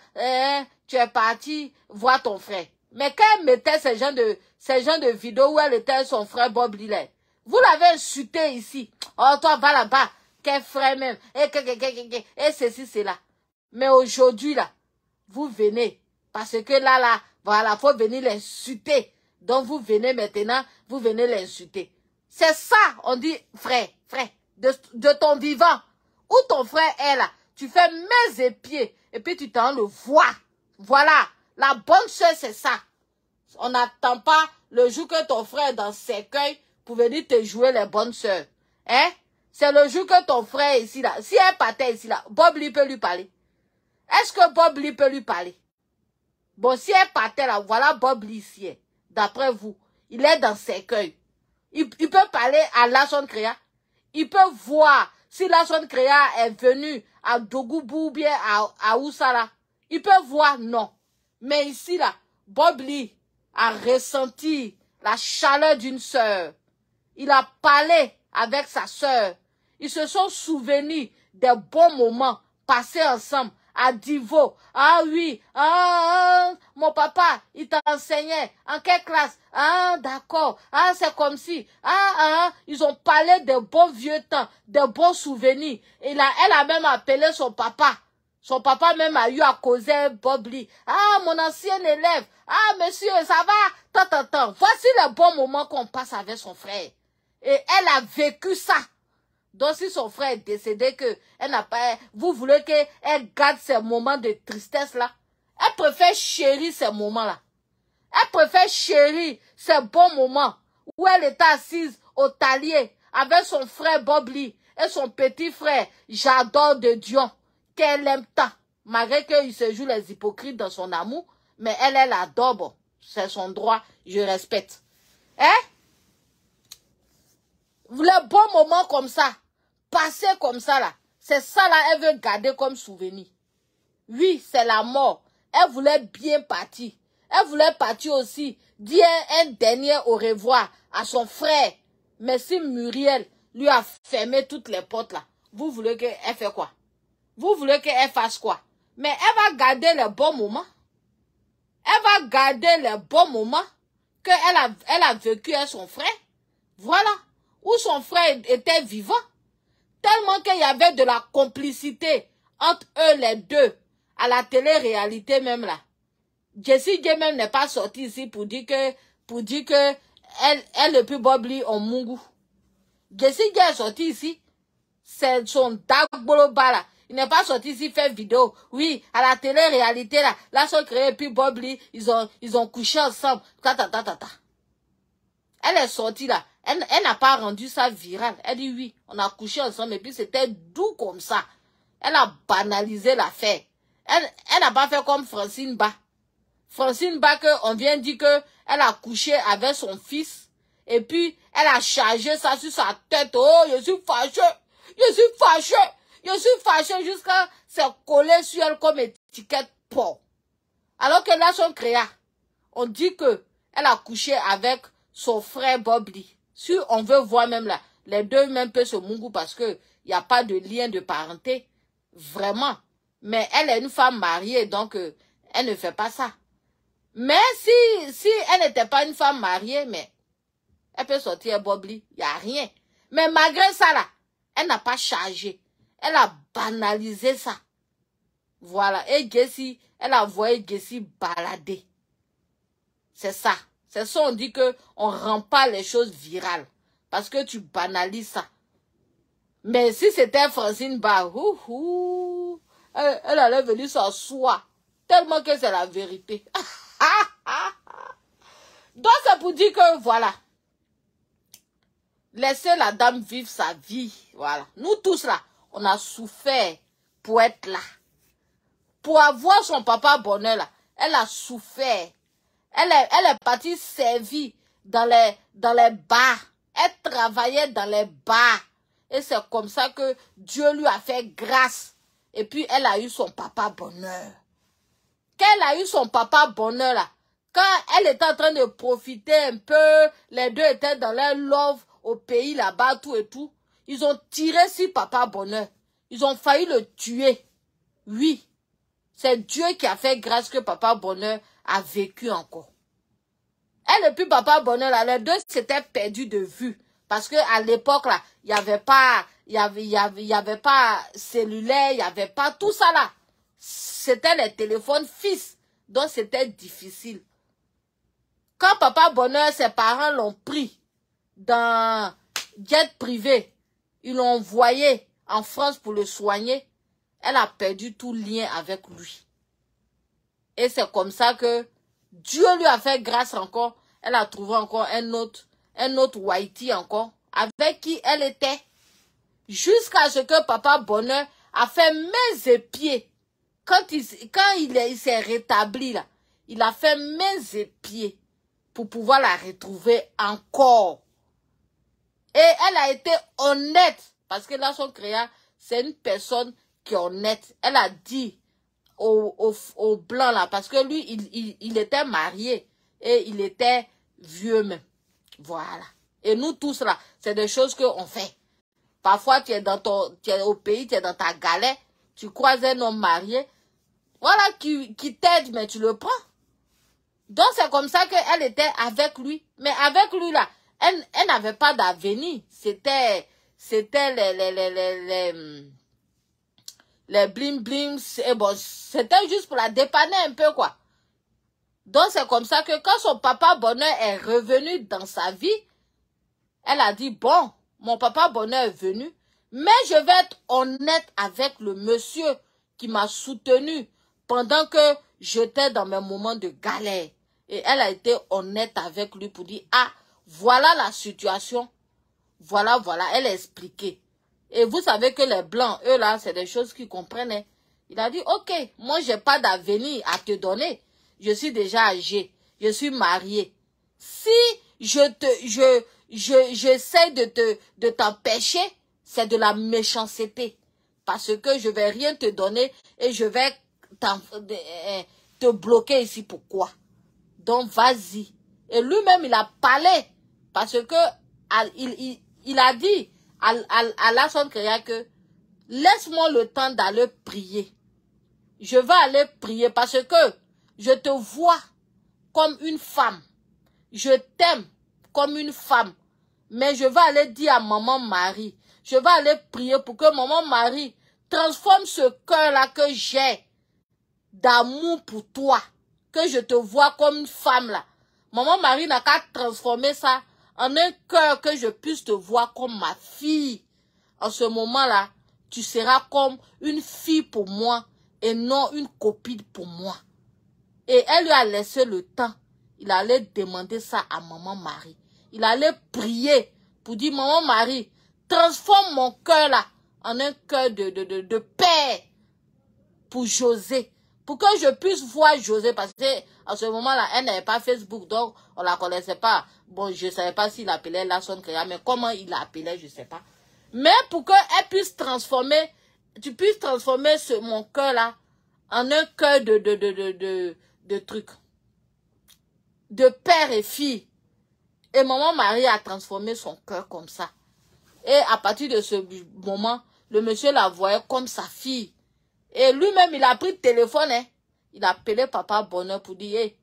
tu es parti voir ton frère. Mais quand elle mettait ces gens de vidéos où elle était son frère Bob Lee, là, vous l'avez insulté ici. Oh, toi, va là-bas. Quel frère même. Et ceci, c'est là. Mais aujourd'hui, là, vous venez. Parce que là, voilà, faut venir l'insulter. Donc, vous venez maintenant, vous venez l'insulter. C'est ça, on dit, frère, de ton vivant. Où ton frère est là, tu fais mains et pieds, et puis tu t'en le vois. Voilà, la bonne soeur, c'est ça. On n'attend pas le jour que ton frère est dans ses cueils pour venir te jouer les bonnes soeurs. Hein? C'est le jour que ton frère est ici, là. Si elle partait ici, là, Bob Lee peut lui parler. Est-ce que Bob Lee peut lui parler? Bon, si elle partait là, voilà Bob Lee ici. D'après vous, il est dans ses cueils. Il peut parler à Larson Créa. Il peut voir si Larson Créa est venu à Dogoubou ou bien à Oussala. Il peut voir, non. Mais ici, là, Bob Lee a ressenti la chaleur d'une sœur. Il a parlé avec sa sœur. Ils se sont souvenus des bons moments passés ensemble à Divo. Ah oui, mon papa, il t'enseignait. En quelle classe? Ah, d'accord. Ah, c'est comme si. Ils ont parlé de bons vieux temps, de bons souvenirs. Et là, elle a même appelé son papa. Son papa même a eu à causer Bob Lee. Ah, mon ancien élève. Ah, monsieur, ça va? Tant. Voici les bons moments qu'on passe avec son frère. Et elle a vécu ça. Donc, si son frère est décédé, que elle n'a pas, vous voulez qu'elle garde ces moments de tristesse-là? Elle préfère chérir ces moments-là. Elle préfère chérir ces bons moments où elle était assise au talier avec son frère Bob Lee et son petit frère J'adore de Dion, qu'elle aime tant. Malgré qu'il se joue les hypocrites dans son amour, mais elle adore. Bon, c'est son droit, je respecte. Hein? Les bons moments comme ça, passer comme ça là, c'est ça là, elle veut garder comme souvenir. Oui, c'est la mort. Elle voulait bien partir. Elle voulait partir aussi, dire un dernier au revoir à son frère. Mais si Muriel lui a fermé toutes les portes là, vous voulez qu'elle fasse quoi? Vous voulez qu'elle fasse quoi? Mais elle va garder les bons moments. Elle va garder les bons moments qu'elle a vécu avec son frère. Voilà. Où son frère était vivant. Tellement qu'il y avait de la complicité entre eux les deux. À la télé-réalité même là. Jessie J même n'est pas sortie ici pour dire que elle et puis Bob Lee ont Mungu. Jessie J est sortie ici. C'est son Dagboloba là. Il n'est pas sorti ici faire vidéo. Oui, à la télé-réalité là. Là, sont créés et puis Bob Lee, ils ont couché ensemble. Elle est sortie là. Elle n'a pas rendu ça viral. Elle dit oui, on a couché ensemble et puis c'était doux comme ça. Elle a banalisé l'affaire. Elle n'a pas fait comme Francine Ba. Francine Ba, on vient dire que elle a couché avec son fils et puis elle a chargé ça sur sa tête. Oh, je suis fâchée. Je suis fâchée jusqu'à se coller sur elle comme étiquette porc. Alors que là, son créa, on dit que elle a couché avec son frère Bob Lee. Si on veut voir même là, les deux même peuvent se mungu parce que il n'y a pas de lien de parenté. Vraiment. Mais elle est une femme mariée, donc elle ne fait pas ça. Mais si elle n'était pas une femme mariée, mais elle peut sortir Bob Lee, il n'y a rien. Mais malgré ça là, elle n'a pas chargé. Elle a banalisé ça. Voilà. Et Jessie, elle a voyé Jessie balader. C'est ça. C'est ça, on dit que on rend pas les choses virales. Parce que tu banalises ça. Mais si c'était Francine Ba, elle allait venir s'asseoir. Tellement que c'est la vérité. Donc c'est pour dire que voilà. Laissez la dame vivre sa vie. Voilà. Nous tous là, on a souffert pour être là. Pour avoir son papa bonheur là, elle a souffert. Elle est partie servie dans les bars. Elle travaillait dans les bars. Et c'est comme ça que Dieu lui a fait grâce. Et puis, elle a eu son papa bonheur. Quand elle a eu son papa bonheur, là, quand elle était en train de profiter un peu, les deux étaient dans leur love au pays là-bas, tout et tout, ils ont tiré sur papa bonheur. Ils ont failli le tuer. Oui, c'est Dieu qui a fait grâce que papa bonheur a vécu encore. Elle et puis papa bonheur, là, les deux s'étaient perdus de vue. Parce que à l'époque, là, il n'y avait pas, il y avait pas cellulaire, il n'y avait pas tout ça là. C'était les téléphones fixes, donc c'était difficile. Quand papa bonheur, ses parents l'ont pris dans jet privé, ils l'ont envoyé en France pour le soigner, elle a perdu tout lien avec lui. Et c'est comme ça que Dieu lui a fait grâce encore. Elle a trouvé encore un autre Whitey encore, avec qui elle était. Jusqu'à ce que papa bonheur a fait mains et pieds. Quand il s'est rétabli là, il a fait mains et pieds pour pouvoir la retrouver encore. Et elle a été honnête, parce que là, son créa, c'est une personne qui est honnête. Elle a dit au blanc là, parce que lui, il était marié et il était vieux même. Voilà. Et nous tous là, c'est des choses qu'on fait. Parfois, tu es au pays, tu es dans ta galère, tu croises un homme marié, voilà, qui t'aide, mais tu le prends. Donc, c'est comme ça qu'elle était avec lui. Mais avec lui, là, elle n'avait pas d'avenir. C'était les bling-bling. Et bon, c'était juste pour la dépanner un peu, quoi. Donc, c'est comme ça que quand son papa bonheur est revenu dans sa vie, elle a dit, bon, mon papa bonheur est venu, mais je vais être honnête avec le monsieur qui m'a soutenu pendant que j'étais dans mes moments de galère. Et elle a été honnête avec lui pour dire, ah, voilà la situation. Voilà, elle a expliqué. Et vous savez que les blancs, eux là, c'est des choses qu'ils comprennent. Il a dit, ok, moi j'ai pas d'avenir à te donner. Je suis déjà âgé. Je suis marié. Si j'essaie de t'empêcher, c'est de la méchanceté. Parce que je vais rien te donner et je vais te bloquer ici. Pourquoi? Donc, vas-y. Et lui-même, il a parlé. Parce que il a dit à la son créa que laisse-moi le temps d'aller prier. Je vais aller prier parce que je te vois comme une femme. Je t'aime comme une femme. Mais je vais aller dire à maman Marie. Je vais aller prier pour que maman Marie transforme ce cœur-là que j'ai d'amour pour toi. Que je te vois comme une femme là. Maman Marie n'a qu'à transformer ça en un cœur que je puisse te voir comme ma fille. En ce moment-là, tu seras comme une fille pour moi et non une copine pour moi. Et elle lui a laissé le temps. Il allait demander ça à maman Marie. Il allait prier pour dire, maman Marie, transforme mon cœur là en un cœur de paix pour José. Pour que je puisse voir José, parce qu'à ce moment-là, elle n'avait pas Facebook, donc on ne la connaissait pas. Bon, je ne savais pas s'il appelait la son créa, mais comment il l'appelait, je ne sais pas. Mais pour qu'elle puisse transformer, tu puisses transformer mon cœur là en un cœur de trucs. De père et fille. Et maman Marie a transformé son cœur comme ça. Et à partir de ce moment, le monsieur la voyait comme sa fille. Et lui-même, il a pris le téléphone. Il a appelé papa bonheur pour dire, hey,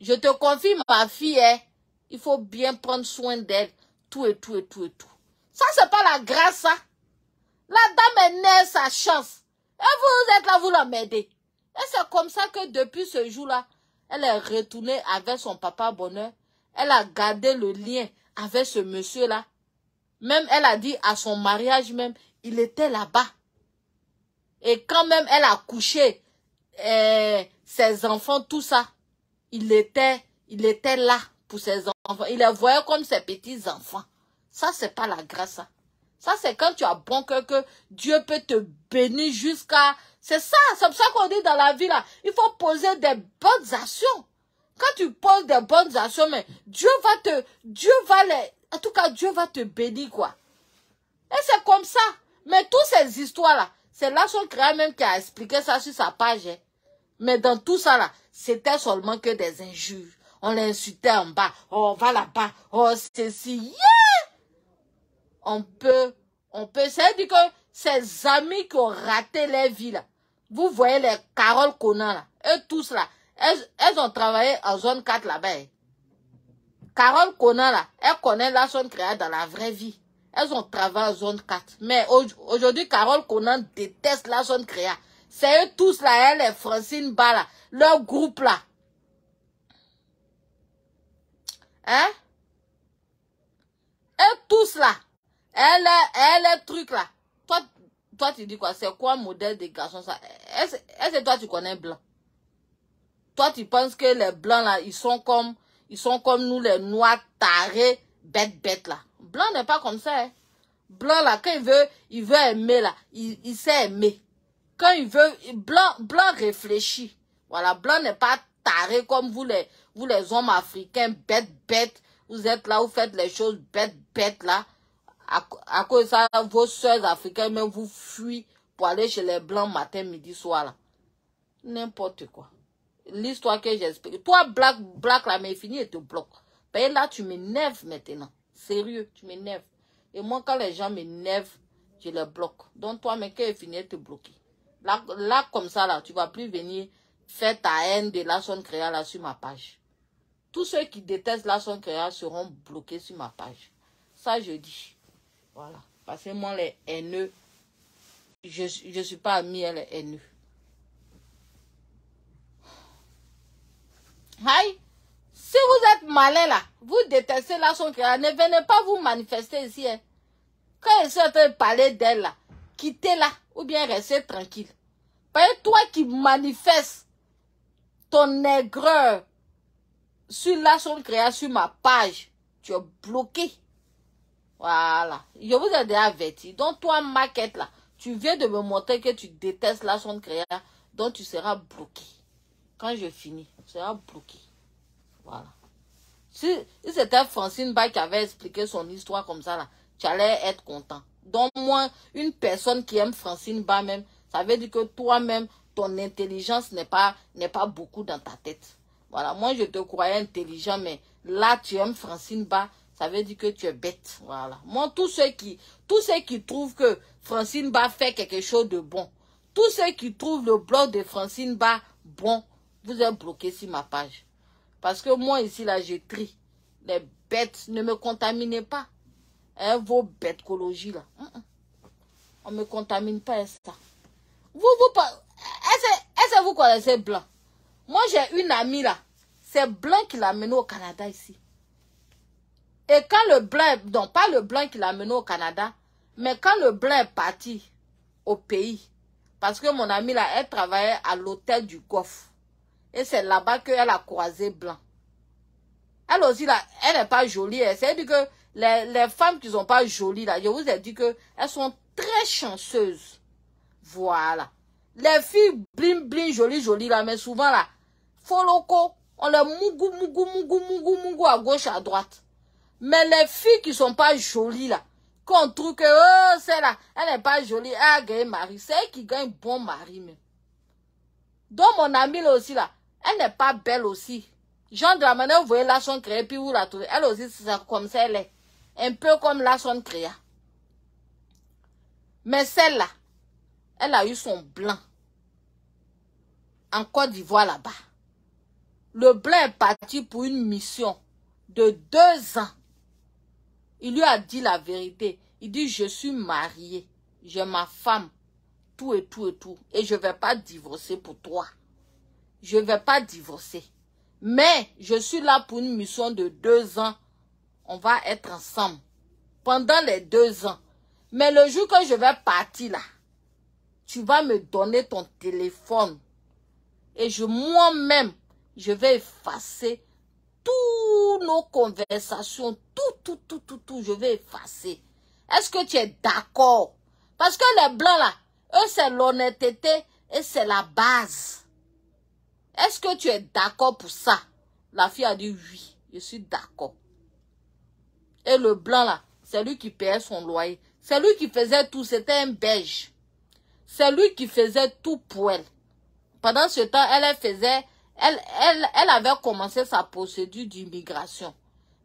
je te confie ma fille. Il faut bien prendre soin d'elle. Tout et tout et tout et tout. Ça, c'est pas la grâce, ça. La dame est née, sa chance. Et vous êtes là, vous l'emmerdez. Et c'est comme ça que depuis ce jour-là, elle est retournée avec son papa bonheur. Elle a gardé le lien avec ce monsieur-là. Même, elle a dit à son mariage même, il était là-bas. Et quand même, elle a couché ses enfants, tout ça, il était là pour ses enfants. Il les voyait comme ses petits-enfants. Ça, c'est pas la grâce, ça. Ça, c'est quand tu as bon cœur que Dieu peut te bénir jusqu'à... C'est ça, c'est pour ça qu'on dit dans la vie, là, il faut poser des bonnes actions. Quand tu poses des bonnes actions, mais Dieu va les... En tout cas, Dieu va te bénir, quoi. Et c'est comme ça. Mais toutes ces histoires-là, c'est Nation Créa même qui a expliqué ça sur sa page. Hein. Mais dans tout ça, là, c'était seulement que des injures. On l'insultait en bas. Oh, va là-bas. Oh, ceci. Yeah! On peut. C'est-à-dire que ces amis qui ont raté leur vie, là. Vous voyez les Carole Conan, là. Eux tous, là. Elles ont travaillé en zone 4 là-bas. Hein. Carole Conan, là, elle connaît Nation Créa dans la vraie vie. Elles ont travaillé en zone 4. Mais aujourd'hui, Carole Conan déteste la zone Créa. C'est eux tous là, elle et Francine Ba là, leur groupe là. Hein? Eux tous là. Elle est truc là. Toi, tu dis quoi? C'est quoi le modèle des garçons ça? Est-ce que toi, tu connais blanc? Toi, tu penses que les blancs là, ils sont comme nous, les noirs tarés, bêtes là. Blanc n'est pas comme ça, hein. Blanc là, quand il veut aimer là, il sait aimer. Quand il veut, blanc réfléchit. Voilà, blanc n'est pas taré comme vous les hommes africains, bêtes. Vous êtes là, vous faites les choses bêtes là. À cause de ça, vos soeurs africaines, même vous fuient pour aller chez les blancs matin, midi, soir là. N'importe quoi. L'histoire que j'explique. Toi, black là, mais fini et te bloque. Ben là, tu m'énerves maintenant. Sérieux, tu m'énerves. Et moi, quand les gens m'énervent, je les bloque. Donc, toi, mais quand il finit de te bloquer. Là, comme ça, là, tu vas plus venir faire ta haine de Nation Créa là sur ma page. Tous ceux qui détestent Nation Créa seront bloqués sur ma page. Ça, je dis. Voilà. Parce que moi, les haineux, je suis pas ami, elle est haineux. Aïe. Si vous êtes malin là, vous détestez Nation Créa, ne venez pas vous manifester ici. Hein. Quand ils sont en train de parler d'elle là, quittez-la ou bien restez tranquille. Parce que toi qui manifestes ton aigreur sur Nation Créa sur ma page, tu es bloqué. Voilà. Je vous ai déjà averti. Donc toi, maquette là, tu viens de me montrer que tu détestes Nation Créa, donc tu seras bloqué. Quand je finis, tu seras bloqué. Voilà. Si c'était Francine Ba qui avait expliqué son histoire comme ça, là, tu allais être content. Donc, moi, une personne qui aime Francine Ba même, ça veut dire que toi-même, ton intelligence n'est pas beaucoup dans ta tête. Voilà. Moi, je te croyais intelligent, mais là, tu aimes Francine Ba, ça veut dire que tu es bête. Voilà. Moi, tous ceux qui trouvent que Francine Ba fait quelque chose de bon, tous ceux qui trouvent le blog de Francine Ba bon, vous êtes bloqués sur ma page. Parce que moi, ici, là, je trie. Les bêtes, ne me contaminez pas. Hein, vos bêtecologies, là. On ne me contamine pas avec ça. Est-ce que vous connaissez Blanc? Moi, j'ai une amie, là. C'est Blanc qui l'a mené au Canada, ici. Et quand le Blanc... Non, pas le Blanc qui l'a mené au Canada. Mais quand le Blanc est parti au pays. Parce que mon amie, là, elle travaillait à l'hôtel du Golfe. Et c'est là-bas qu'elle a croisé Blanc. Elle aussi, là, elle n'est pas jolie. C'est-à-dire que les femmes qui ne sont pas jolies, là, je vous ai dit qu'elles sont très chanceuses. Voilà. Les filles bling, jolies, là, mais souvent, là, foloko, on les mougou à gauche, à droite. Mais les filles qui ne sont pas jolies, là, qu'on trouve que, oh, celle-là, elle n'est pas jolie, elle a gagné mari. C'est elle qui gagne bon mari, même. Donc, mon amie, là aussi, là, elle n'est pas belle aussi. Genre de la manière où vous voyez Nation Créa, puis vous la trouvez. Elle aussi, c'est comme ça, elle est. Un peu comme Nation Créa. Mais celle-là, elle a eu son blanc. En Côte d'Ivoire, là-bas. Le blanc est parti pour une mission de 2 ans. Il lui a dit la vérité. Il dit, je suis marié. J'ai ma femme. Tout. Et je ne vais pas divorcer pour toi. Je ne vais pas divorcer. Mais je suis là pour une mission de 2 ans. On va être ensemble. Pendant les 2 ans. Mais le jour que je vais partir là, tu vas me donner ton téléphone. Et moi-même, je vais effacer toutes nos conversations. Tout. Je vais effacer. Est-ce que tu es d'accord? Parce que les blancs là, eux c'est l'honnêteté et c'est la base. Est-ce que tu es d'accord pour ça? La fille a dit oui, je suis d'accord. Et le blanc là, c'est lui qui payait son loyer. C'est lui qui faisait tout, c'était un belge. C'est lui qui faisait tout pour elle. Pendant ce temps, elle avait commencé sa procédure d'immigration.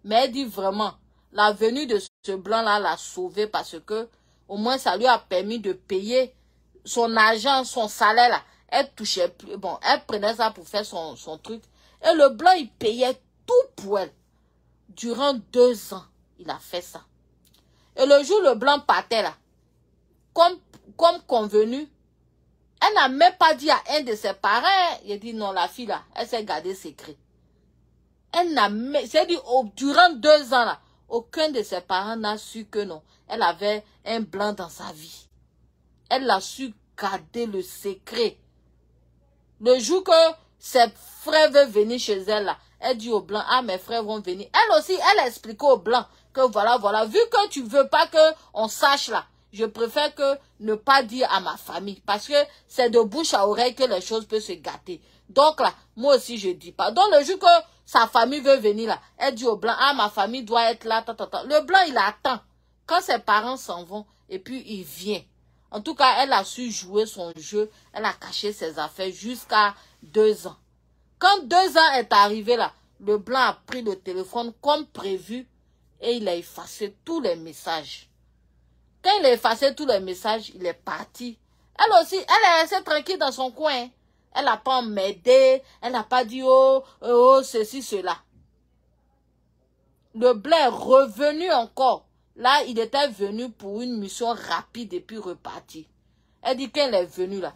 Mais elle dit vraiment, la venue de ce blanc-là l'a sauvée parce que au moins ça lui a permis de payer son argent, son salaire là. Elle touchait plus. Bon, elle prenait ça pour faire son truc. Et le blanc, il payait tout pour elle. Durant 2 ans, il a fait ça. Et le jour le blanc partait là, comme convenu, elle n'a même pas dit à un de ses parents. Il a dit non, la fille là, elle s'est gardée secret. Elle n'a même, c'est dit, durant 2 ans là, aucun de ses parents n'a su que non. Elle avait un blanc dans sa vie. Elle a su garder le secret. Le jour que ses frères veulent venir chez elle là, elle dit au blanc, ah mes frères vont venir. Elle aussi, elle a expliqué au blanc que voilà, vu que tu veux pas que on sache là, je préfère que ne pas dire à ma famille. Parce que c'est de bouche à oreille que les choses peuvent se gâter. Donc là, moi aussi je dis pas. Donc le jour que sa famille veut venir là, elle dit au blanc, ah ma famille doit être là, Le blanc il attend. Quand ses parents s'en vont, et puis il vient. En tout cas, elle a su jouer son jeu. Elle a caché ses affaires jusqu'à 2 ans. Quand 2 ans est arrivé là, le blanc a pris le téléphone comme prévu et il a effacé tous les messages. Quand il a effacé tous les messages, il est parti. Elle aussi, elle est restée tranquille dans son coin. Elle n'a pas m'aidé, elle n'a pas dit oh, ceci, cela. Le blanc est revenu encore. Là, il était venu pour une mission rapide et puis reparti. Elle dit qu'elle est venue là.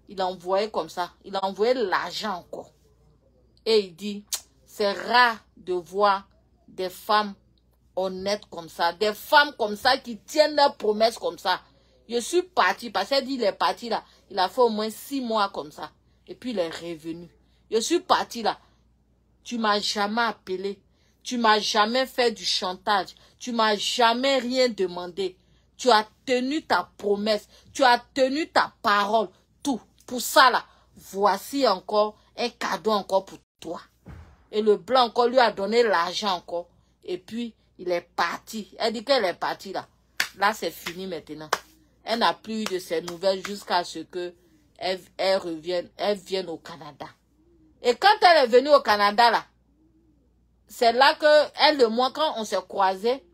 Il a envoyé comme ça. Il a envoyé l'argent encore. Et il dit, c'est rare de voir des femmes honnêtes comme ça. Des femmes comme ça qui tiennent leurs promesses comme ça. Je suis parti parce qu'elle dit il est parti là. Il a fait au moins 6 mois comme ça. Et puis il est revenu. Je suis parti là. Tu m'as jamais appelé. Tu m'as jamais fait du chantage. Tu m'as jamais rien demandé. Tu as tenu ta promesse. Tu as tenu ta parole. Tout. Pour ça là, voici encore un cadeau encore pour toi. Et le blanc encore lui a donné l'argent encore. Et puis, il est parti. Elle dit qu'elle est partie là. Là, c'est fini maintenant. Elle n'a plus eu de ses nouvelles jusqu'à ce que elle vienne au Canada. Et quand elle est venue au Canada là, c'est là que elle et moi, quand on s'est croisés,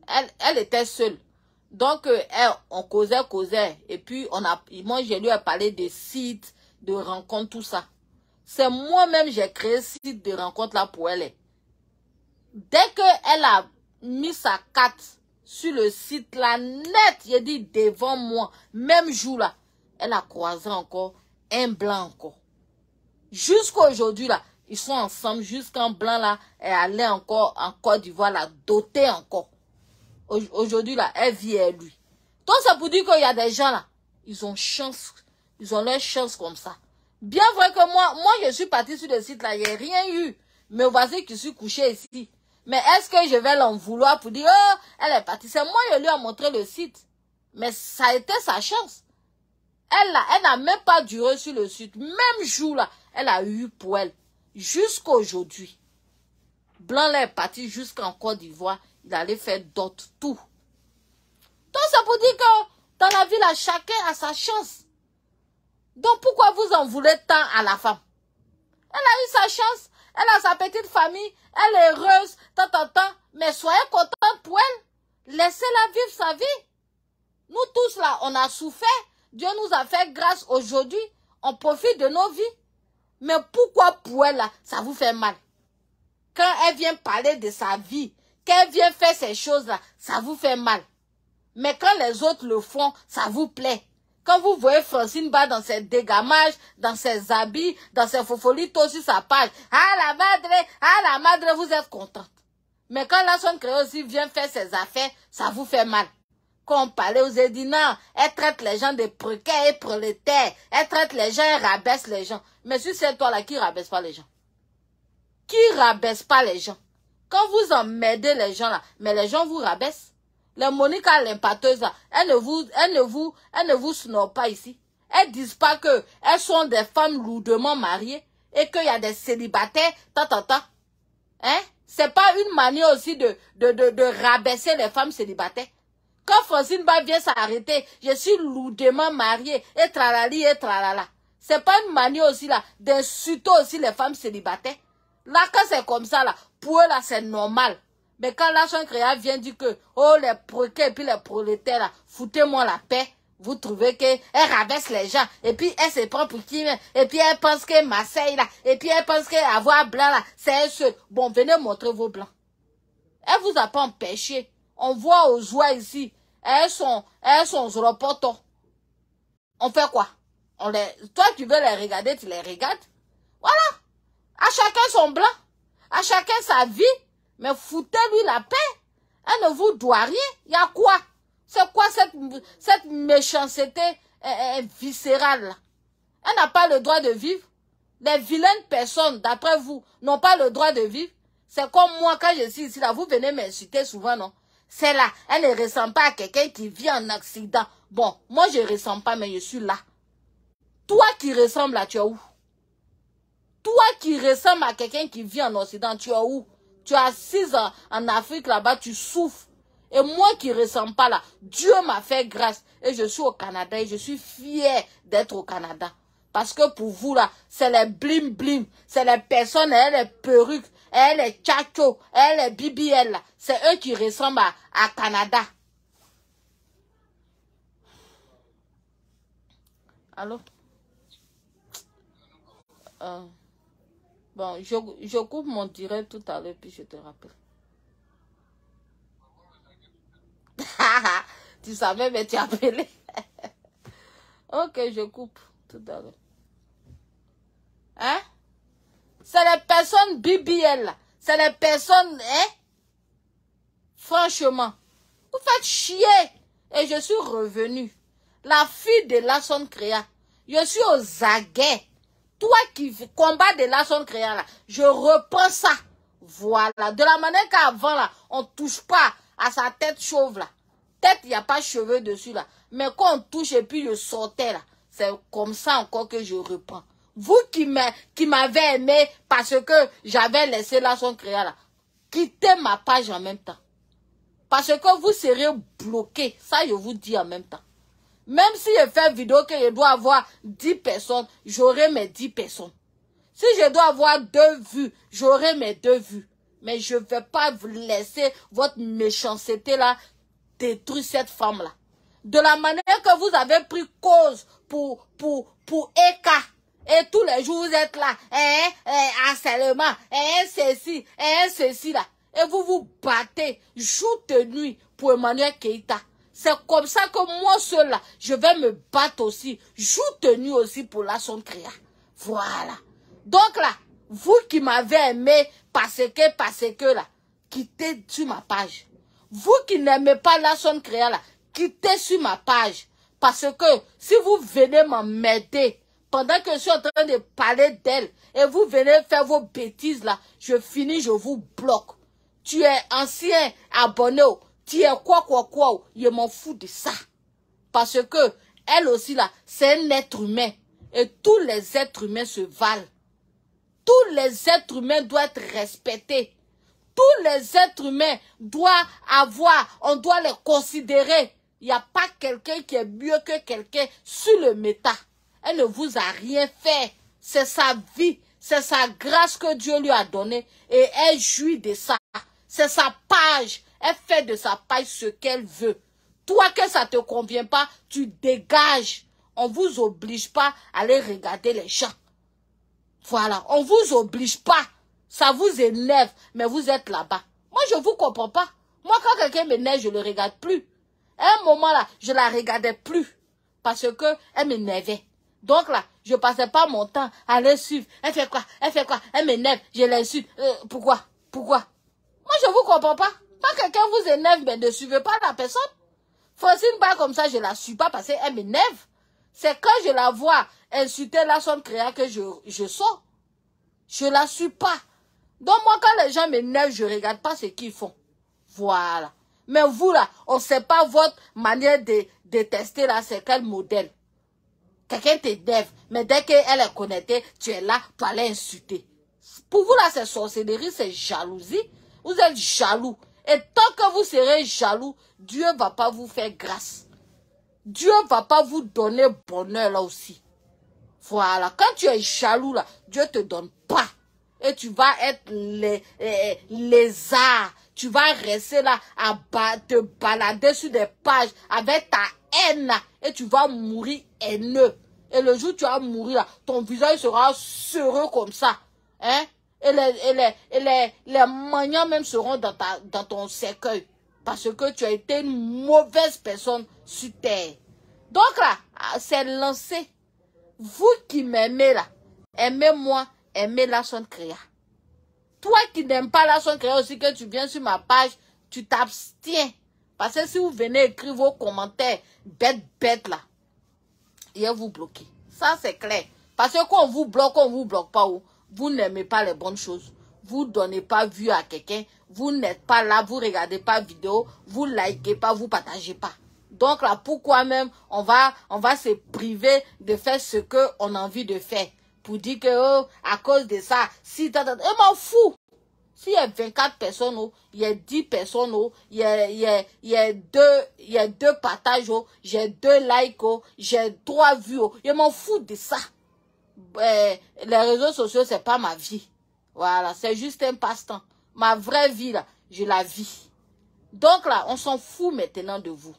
elle était seule. Donc, on causait. Et puis, moi, je lui ai parlé de sites, de rencontres, tout ça. C'est moi-même, j'ai créé ce site de rencontres là pour elle. Dès qu'elle a mis sa carte sur le site là, net, j'ai dit devant moi, même jour là, elle a croisé encore un blanc encore. Jusqu'à aujourd'hui là, ils sont ensemble, jusqu'un blanc là est allé encore en Côte d'Ivoire là, doté encore. Aujourd'hui là, elle vit à lui. Donc ça pour dire qu'il y a des gens là, ils ont chance, ils ont leur chance comme ça. Bien vrai que moi je suis partie sur le site là, il n'y a rien eu. Mais voici que je suis couchée ici. Mais est-ce que je vais l'en vouloir pour dire, oh, elle est partie. C'est moi qui lui ai montré le site. Mais ça a été sa chance. Elle n'a même pas duré sur le site. Même jour là, elle a eu pour elle. Jusqu'à aujourd'hui. Blanc là est parti jusqu'en Côte d'Ivoire. Il allait faire d'autres tout. Donc ça pour dire que dans la vie là, chacun a sa chance. Donc pourquoi vous en voulez tant à la femme? Elle a eu sa chance. Elle a sa petite famille. Elle est heureuse. Mais soyez contente pour elle. Laissez-la vivre sa vie. Nous tous là, on a souffert. Dieu nous a fait grâce aujourd'hui. On profite de nos vies. Mais pourquoi pour elle là, ça vous fait mal? Quand elle vient parler de sa vie, qu'elle vient faire ces choses-là, ça vous fait mal. Mais quand les autres le font, ça vous plaît. Quand vous voyez Francine Ba dans ses dégamages, dans ses habits, dans ses fofolitos sur sa page, ah la madre, vous êtes contente. Mais quand la sonne créole aussi vient faire ses affaires, ça vous fait mal. Quand on parlait, vous avez dit non, elle traite les gens de précaires et prolétaires. Elle traite les gens et rabaisse les gens. Mais si c'est toi là qui rabaisse pas les gens. Qui rabaisse pas les gens? Quand vous emmerdez les gens là, mais les gens vous rabaissent. Les Monica l'impâteuse là, elles ne vous snobbent pas ici. Elles disent pas que elles sont des femmes lourdement mariées et qu'il y a des célibataires, Hein? C'est pas une manière aussi de rabaisser les femmes célibataires. Quand Francine Ba vient s'arrêter, je suis lourdement mariée, et tralali, et tralala. C'est pas une manière aussi là d'insulter aussi les femmes célibataires. Là, quand c'est comme ça là, pour eux là, c'est normal. Mais quand la Son Créa vient dire que, oh, les proquets et puis les prolétaires là, foutez-moi la paix. Vous trouvez qu'elle rabaisse les gens, et puis elle se prend pour qui, et puis elle pense que Marseille là, et puis elle pense qu'avoir blanc là, c'est un seul. Bon, venez montrer vos blancs. Elle vous a pas empêché. On voit aux joies ici, elles sont reportons. On fait quoi? Toi, tu veux les regarder, tu les regardes. Voilà. À chacun son blanc. À chacun sa vie. Mais foutez-lui la paix. Elle ne vous doit rien. Il y a quoi? C'est quoi cette méchanceté viscérale là? Elle n'a pas le droit de vivre. Les vilaines personnes, d'après vous, n'ont pas le droit de vivre. C'est comme moi, quand je suis ici, là, vous venez m'insulter souvent, non? C'est là, elle ne ressemble pas à quelqu'un qui vit en accident. Bon, moi, je ne ressemble pas, mais je suis là. Toi qui ressembles là, tu es où? Toi qui ressembles à quelqu'un qui vit en Occident, tu es où? Tu es assise en Afrique là-bas, tu souffres. Et moi qui ne ressemble pas là, Dieu m'a fait grâce. Et je suis au Canada et je suis fière d'être au Canada. Parce que pour vous là, c'est les blim blim, c'est les personnes, les perruques, les tchachos, les BBL là. C'est eux qui ressemblent à Canada. Allô? Bon, je coupe mon direct tout à l'heure puis je te rappelle. Tu savais, mais tu as appelé. Ok, je coupe tout à l'heure. Hein? C'est les personnes BBL. C'est les personnes, hein? Franchement, vous faites chier. Et je suis revenue. La fille de la Son Créa. Je suis aux aguets. Toi qui combats de la Son Créa, là, je reprends ça. Voilà. De la manière qu'avant, là, on ne touche pas à sa tête chauve, là. Tête, il n'y a pas de cheveux dessus, là. Mais quand on touche et puis je sortais, là, c'est comme ça encore que je reprends. Vous qui m'avez aimé parce que j'avais laissé la Son Créa, là, quittez ma page en même temps. Parce que vous serez bloqués. Ça, je vous dis en même temps. Même si je fais une vidéo que je dois avoir 10 personnes, j'aurai mes 10 personnes. Si je dois avoir 2 vues, j'aurai mes 2 vues. Mais je ne vais pas vous laisser votre méchanceté là détruire cette femme-là. De la manière que vous avez pris cause pour Eka. Et tous les jours, vous êtes là. Harcèlement. Ceci là. Et vous vous battez jour et nuit pour Emmanuel Keïta. C'est comme ça que moi seul là, je vais me battre aussi, jour et nuit aussi pour la Son Créa. Voilà. Donc là, vous qui m'avez aimé parce que là, quittez sur ma page. Vous qui n'aimez pas la Son Créa là, quittez sur ma page. Parce que si vous venez m'emmerder, pendant que je suis en train de parler d'elle, et vous venez faire vos bêtises là, je finis, je vous bloque. Tu es ancien abonné, tu es quoi, je m'en fous de ça. Parce que elle aussi là, c'est un être humain. Et tous les êtres humains se valent. Tous les êtres humains doivent être respectés. Tous les êtres humains doivent on doit les considérer. Il n'y a pas quelqu'un qui est mieux que quelqu'un sur le méta. Elle ne vous a rien fait. C'est sa vie, c'est sa grâce que Dieu lui a donnée. Et elle jouit de ça. C'est sa page. Elle fait de sa page ce qu'elle veut. Toi que ça ne te convient pas, tu dégages. On ne vous oblige pas à aller regarder les gens. Voilà, on ne vous oblige pas. Ça vous énerve, mais vous êtes là-bas. Moi, je ne vous comprends pas. Moi, quand quelqu'un m'énerve, je ne le regarde plus. À un moment là, je ne la regardais plus. Parce que elle m'énervait. Donc là, je ne passais pas mon temps à aller suivre. Elle fait quoi? Elle m'énerve, je l'insulte. Pourquoi? Moi, je ne vous comprends pas. Quand quelqu'un vous énerve, mais ne suivez pas la personne. Francine Ba comme ça, je ne la suis pas parce qu'elle m'énerve. C'est quand je la vois insulter la Son Créa que je sors. Je ne la suis pas. Donc moi, quand les gens m'énervent, je ne regarde pas ce qu'ils font. Voilà. Mais vous là, on ne sait pas votre manière de détester là, c'est quel modèle. Quelqu'un t'énerve, mais dès qu'elle est connectée, tu es là pour aller insulter. Pour vous là, c'est sorcellerie, c'est jalousie. Vous êtes jaloux. Et tant que vous serez jaloux, Dieu ne va pas vous faire grâce. Dieu ne va pas vous donner bonheur là aussi. Voilà. Quand tu es jaloux là, Dieu ne te donne pas. Et tu vas être lézard. Tu vas rester là à te balader sur des pages avec ta haine là. Et tu vas mourir haineux. Et le jour où tu vas mourir là, ton visage sera heureux comme ça. Hein? Et les maniants même seront dans ton cercueil. Parce que tu as été une mauvaise personne sur terre. Donc là, c'est lancé. Vous qui m'aimez là, aimez-moi, aimez la sonne créa. Toi qui n'aimes pas la sonne créa aussi, que tu viens sur ma page, tu t'abstiens. Parce que si vous venez écrire vos commentaires bêtes là, il va vous bloquer. Ça c'est clair. Parce que quand on vous bloque pas, vous n'aimez pas les bonnes choses. Vous ne donnez pas vue à quelqu'un. Vous n'êtes pas là, vous ne regardez pas vidéo, vous ne likez pas, vous ne partagez pas. Donc là, pourquoi même on va se priver de faire ce qu'on a envie de faire? Pour dire que, oh, à cause de ça, si je m'en fous. S'il y a 24 personnes, oh, il y a 10 personnes, oh, il y a 2 partages, oh, j'ai 2 likes, oh, j'ai 3 vues, oh, je m'en fous de ça. Les réseaux sociaux, c'est pas ma vie. Voilà, c'est juste un passe-temps. Ma vraie vie, là, je la vis. Donc là, on s'en fout maintenant de vous.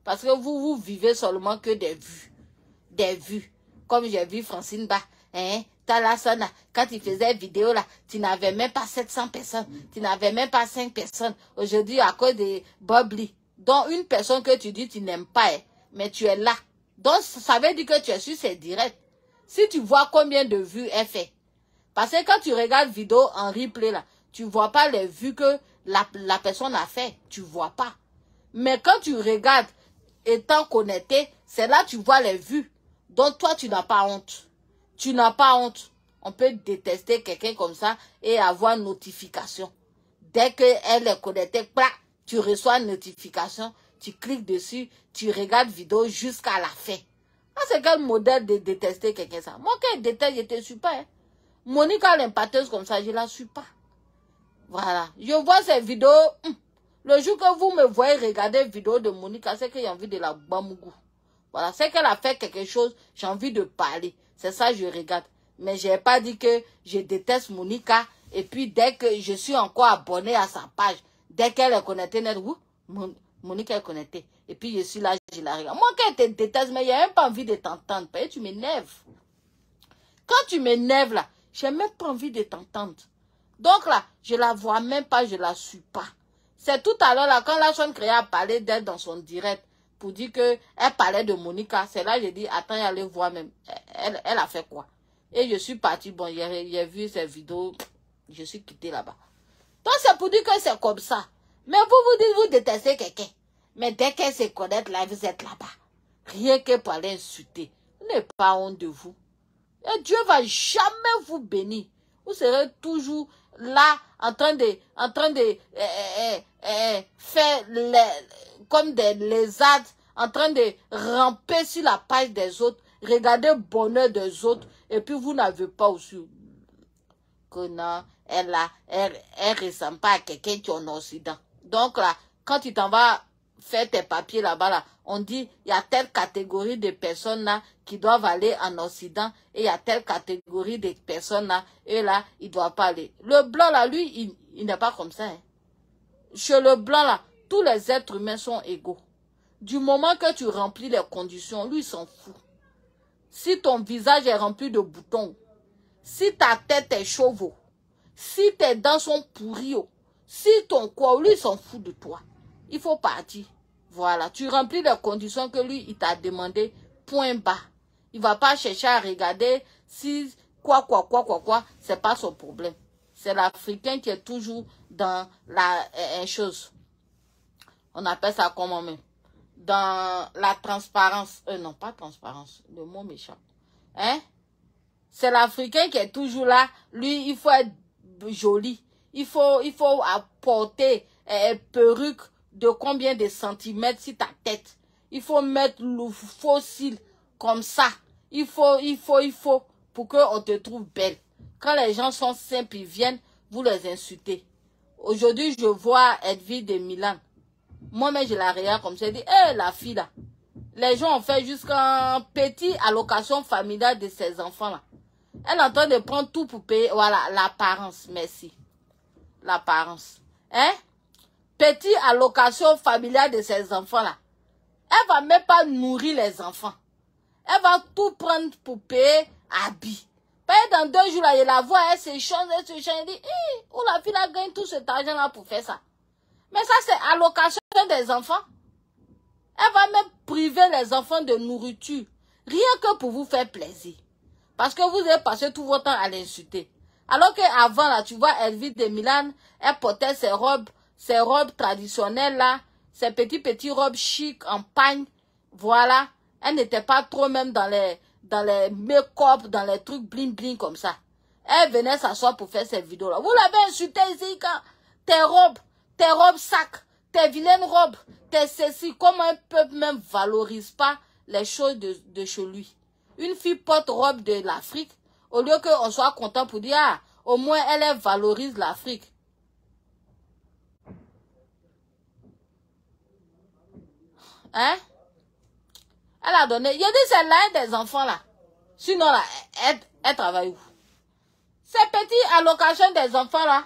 Parce que vous vivez seulement que des vues. Des vues. Comme j'ai vu Francine Ba. Hein? Talasana, quand il faisait vidéo là, tu n'avais même pas 700 personnes. Tu n'avais même pas 5 personnes. Aujourd'hui, à cause de Bob Lee. Donc, une personne que tu dis tu n'aimes pas, mais tu es là. Donc, ça veut dire que tu es sur ses directs. Si tu vois combien de vues elle fait. Parce que quand tu regardes vidéo en replay là, tu vois pas les vues que la personne a fait. Tu vois pas. Mais quand tu regardes étant connecté, c'est là que tu vois les vues. Donc toi, tu n'as pas honte. Tu n'as pas honte. On peut détester quelqu'un comme ça et avoir notification. Dès qu'elle est connectée, tu reçois une notification, tu cliques dessus, tu regardes vidéo jusqu'à la fin. Ah, c'est quel modèle de détester quelqu'un ça? Moi, quand je déteste, je te suis pas. Hein. Monica, l'impâteuse comme ça, je la suis pas. Voilà. Je vois ces vidéos. Le jour que vous me voyez regarder une vidéo de Monica, c'est que j'ai envie de la bamougou. Voilà. C'est qu'elle a fait quelque chose, j'ai envie de parler. C'est ça que je regarde. Mais je n'ai pas dit que je déteste Monica. Et puis, dès que je suis encore abonné à sa page, dès qu'elle est connectée, Monica est connectée. Et puis, je suis là, je la regarde. Moi, quand je te déteste, mais il n'y a même pas envie de t'entendre. Parce que tu m'énerves. Quand tu m'énerves, là, je n'ai même pas envie de t'entendre. Donc, là, je la vois même pas, je la suis pas. C'est tout à l'heure, là, quand la chaîne créa a parlé d'elle dans son direct, pour dire qu'elle parlait de Monica, c'est là que j'ai dit, attends, allez voir même. Elle a fait quoi? Et je suis partie, bon, j'ai vu ces vidéos, je suis quittée là-bas. Donc, c'est pour dire que c'est comme ça. Mais vous dites, vous détestez quelqu'un. Mais dès qu'elle se connaît, là, vous êtes là-bas. Rien que pour aller insulter. Vous n'avez pas honte de vous. Et Dieu va jamais vous bénir. Vous serez toujours là, en train de faire comme des lézards, en train de ramper sur la page des autres, regarder le bonheur des autres, et puis vous n'avez pas aussi que non, elle ressemble pas à quelqu'un qui est en Occident. Donc là, quand tu t'en vas faire tes papiers là-bas, là, on dit, il y a telle catégorie de personnes là qui doivent aller en Occident, et il y a telle catégorie de personnes là, et là, ils ne doivent pas aller. Le blanc là, lui, il n'est pas comme ça. Hein. Chez le blanc là, tous les êtres humains sont égaux. Du moment que tu remplis les conditions, lui, il s'en fout. Si ton visage est rempli de boutons, si ta tête est chauve, si tes dents sont pourries, si ton corps, lui, il s'en fout de toi. Il faut partir. Voilà, tu remplis les conditions que lui, il t'a demandé, point bas. Il ne va pas chercher à regarder si quoi, c'est pas son problème. C'est l'Africain qui est toujours dans la chose. On appelle ça comment même? Dans la transparence. Non, pas transparence. Le mot méchant. Hein? C'est l'Africain qui est toujours là. Lui, il faut être joli. Il faut apporter perruque de combien de centimètres sur ta tête. Il faut mettre le faux cils comme ça. Il faut pour qu'on te trouve belle. Quand les gens sont simples, ils viennent, vous les insultez. Aujourd'hui, je vois Edwige de Milan. Moi-même, je la regarde comme ça. Je dis, hé, la fille là. Les gens ont fait jusqu'à petit allocation familiale de ses enfants là. Elle est en train de prendre tout pour payer. Voilà, l'apparence. Merci. L'apparence. Hein? Petit allocation familiale de ses enfants là. Elle va même pas nourrir les enfants. Elle va tout prendre pour payer habits. Dans 2 jours là, je la vois, elle se change, elle dit, où la fille a gagné tout cet argent là pour faire ça. Mais ça c'est allocation des enfants. Elle va même priver les enfants de nourriture. Rien que pour vous faire plaisir. Parce que vous avez passé tout votre temps à l'insulter. Alors qu'avant, là, tu vois, Edwige de Milan, elle portait ses robes traditionnelles, là, ses petites robes chic en pagne. Voilà. Elle n'était pas trop même dans les make-up, dans les trucs bling-bling comme ça. Elle venait s'asseoir pour faire ces vidéos-là. Vous l'avez insulté ici quand tes robes sacs, tes vilaines robes, tes ceci. Comment un peuple même valorise pas les choses de chez lui. Une fille porte robe de l'Afrique, au lieu qu'on soit content pour dire, ah, au moins elle valorise l'Afrique. Hein? Elle a donné, il dit c'est l'aide des enfants là. Sinon là, elle travaille où? Ces petites allocations des enfants là,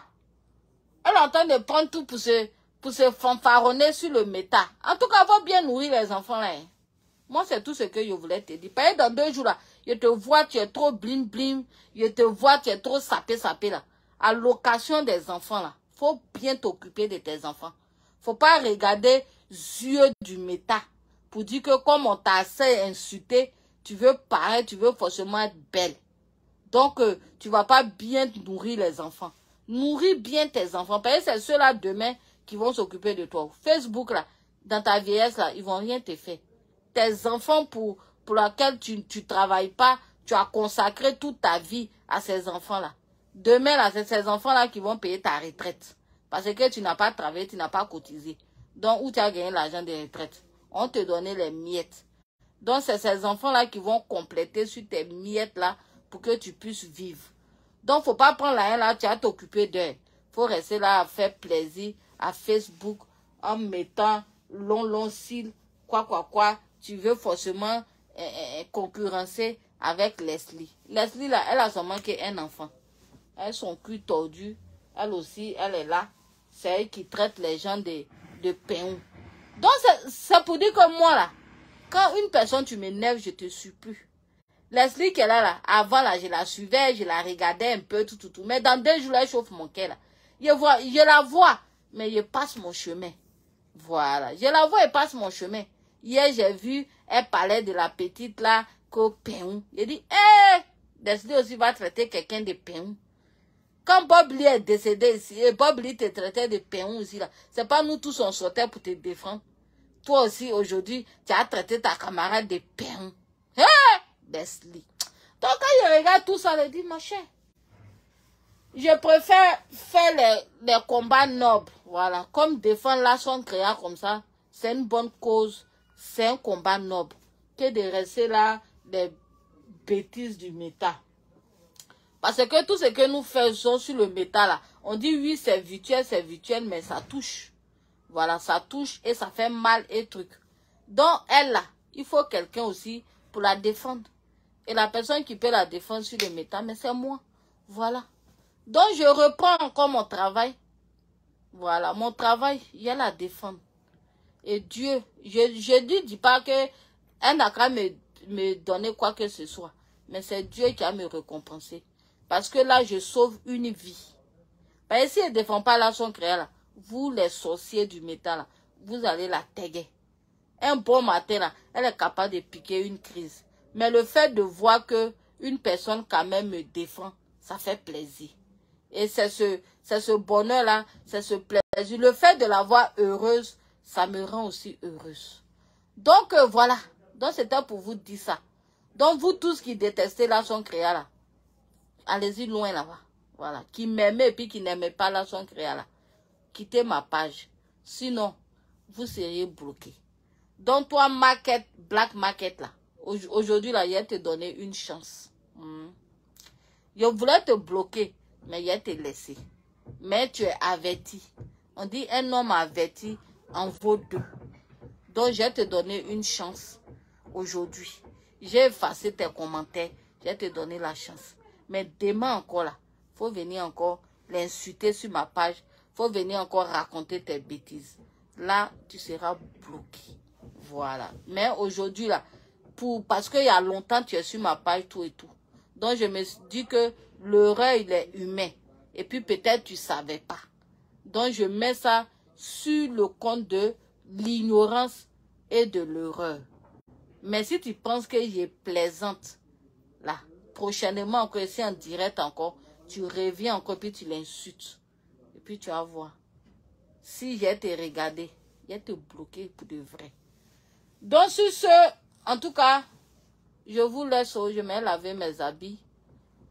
elle est en train de prendre tout pour se fanfaronner sur le méta. En tout cas, faut bien nourrir les enfants là. Hein. Moi, c'est tout ce que je voulais te dire. Parce que dans 2 jours là, je te vois, tu es trop bling bling. Je te vois, tu es trop sapé là. Allocation des enfants là. Faut bien t'occuper de tes enfants. Faut pas regarder yeux du méta pour dire que comme on t'a assez insulté, tu veux paraître, tu veux forcément être belle. Donc, tu vas pas bien nourrir les enfants. Nourris bien tes enfants. Parce que c'est ceux-là demain qui vont s'occuper de toi. Facebook là, dans ta vieillesse là, ils vont rien te faire. Tes enfants pour lesquels tu travailles pas, tu as consacré toute ta vie à ces enfants-là. Demain, là, c'est ces enfants-là qui vont payer ta retraite. Parce que tu n'as pas travaillé, tu n'as pas cotisé. Donc, où tu as gagné l'argent de retraite? On te donnait les miettes. Donc, c'est ces enfants-là qui vont compléter sur tes miettes-là pour que tu puisses vivre. Donc, faut pas prendre la haine là, tu vas t'occuper d'eux. Faut rester là à faire plaisir à Facebook en mettant long cils, quoi. Tu veux forcément concurrencer avec Leslie. Leslie, là, elle a seulement qu'un enfant. Elle a son cul tordu. Elle aussi, elle est là. C'est elle qui traite les gens de péons. Donc, c'est pour dire que moi, là, quand une personne, tu m'énerves, je te suis plus. Leslie qui est là, avant, là, je la suivais, je la regardais un peu, tout. Mais dans 2 jours, là, elle chauffe mon cœur, là. Je la vois, mais je passe mon chemin. Voilà. Je la vois, elle passe mon chemin. Hier, j'ai vu, elle parlait de la petite là, qu'au péon. J'ai dit, hé, Leslie aussi va traiter quelqu'un de péon. Quand Bob Lee est décédé ici, et Bob Lee te traitait de péon aussi là, c'est pas nous tous on sortait pour te défendre. Toi aussi, aujourd'hui, tu as traité ta camarade de péon. Hé, Leslie. Donc, quand je regarde tout ça, je dis, ma chère, je préfère faire les combats nobles. Voilà. Comme défendre la son créa comme ça, c'est une bonne cause. C'est un combat noble. Que de rester là, des bêtises du méta. Parce que tout ce que nous faisons sur le méta là, on dit oui, c'est virtuel, mais ça touche. Voilà, ça touche et ça fait mal et truc. Donc, elle là, il faut quelqu'un aussi pour la défendre. Et la personne qui peut la défendre sur le méta, mais c'est moi. Voilà. Donc, je reprends encore mon travail. Voilà, mon travail, il y a la défendre. Et Dieu, je ne dis pas qu'elle n'a qu'à me donner quoi que ce soit. Mais c'est Dieu qui a me récompensé. Parce que là, je sauve une vie. Parce que si elle ne défend pas là son créa, là, vous les sorciers du métal, là, vous allez la taguer. Un bon matin, là, elle est capable de piquer une crise. Mais le fait de voir que une personne quand même me défend, ça fait plaisir. Et c'est ce bonheur-là, c'est ce plaisir. Le fait de la voir heureuse, ça me rend aussi heureuse. Donc, voilà. Donc, c'était pour vous dire ça. Donc, vous tous qui détestez là son créa là, allez-y loin là-bas. Voilà. Qui m'aimait et puis qui n'aimait pas là son créa là, quittez ma page. Sinon, vous seriez bloqué. Donc, toi, Black Market là, aujourd'hui là, il a te donné une chance. Je voulais te bloquer, mais je t'ai laissé. Mais tu es averti. On dit un homme averti en vaut deux. Donc, je vais te donner une chance aujourd'hui. J'ai effacé tes commentaires. Je vais te donner la chance. Mais demain encore là, il faut venir encore l'insulter sur ma page. Il faut venir encore raconter tes bêtises. Là, tu seras bloqué. Voilà. Mais aujourd'hui là, parce qu'il y a longtemps, tu es sur ma page, tout et tout. Donc, je me dis que l'erreur, il est humain. Et puis, peut-être, tu ne savais pas. Donc, je mets ça sur le compte de l'ignorance et de l'erreur. Mais si tu penses que j'ai plaisante, là, prochainement, encore ici en direct encore, tu reviens encore, puis tu l'insultes. Et puis, tu vas voir. Si j'ai te regardé, j'ai te bloqué pour de vrai. Donc, sur ce, en tout cas, je vous laisse, je vais laver mes habits.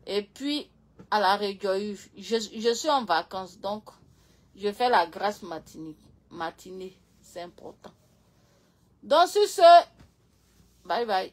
Et puis, à la rigueur, je suis en vacances, donc, je fais la grâce matinée. C'est important. Donc, sur ce, bye bye.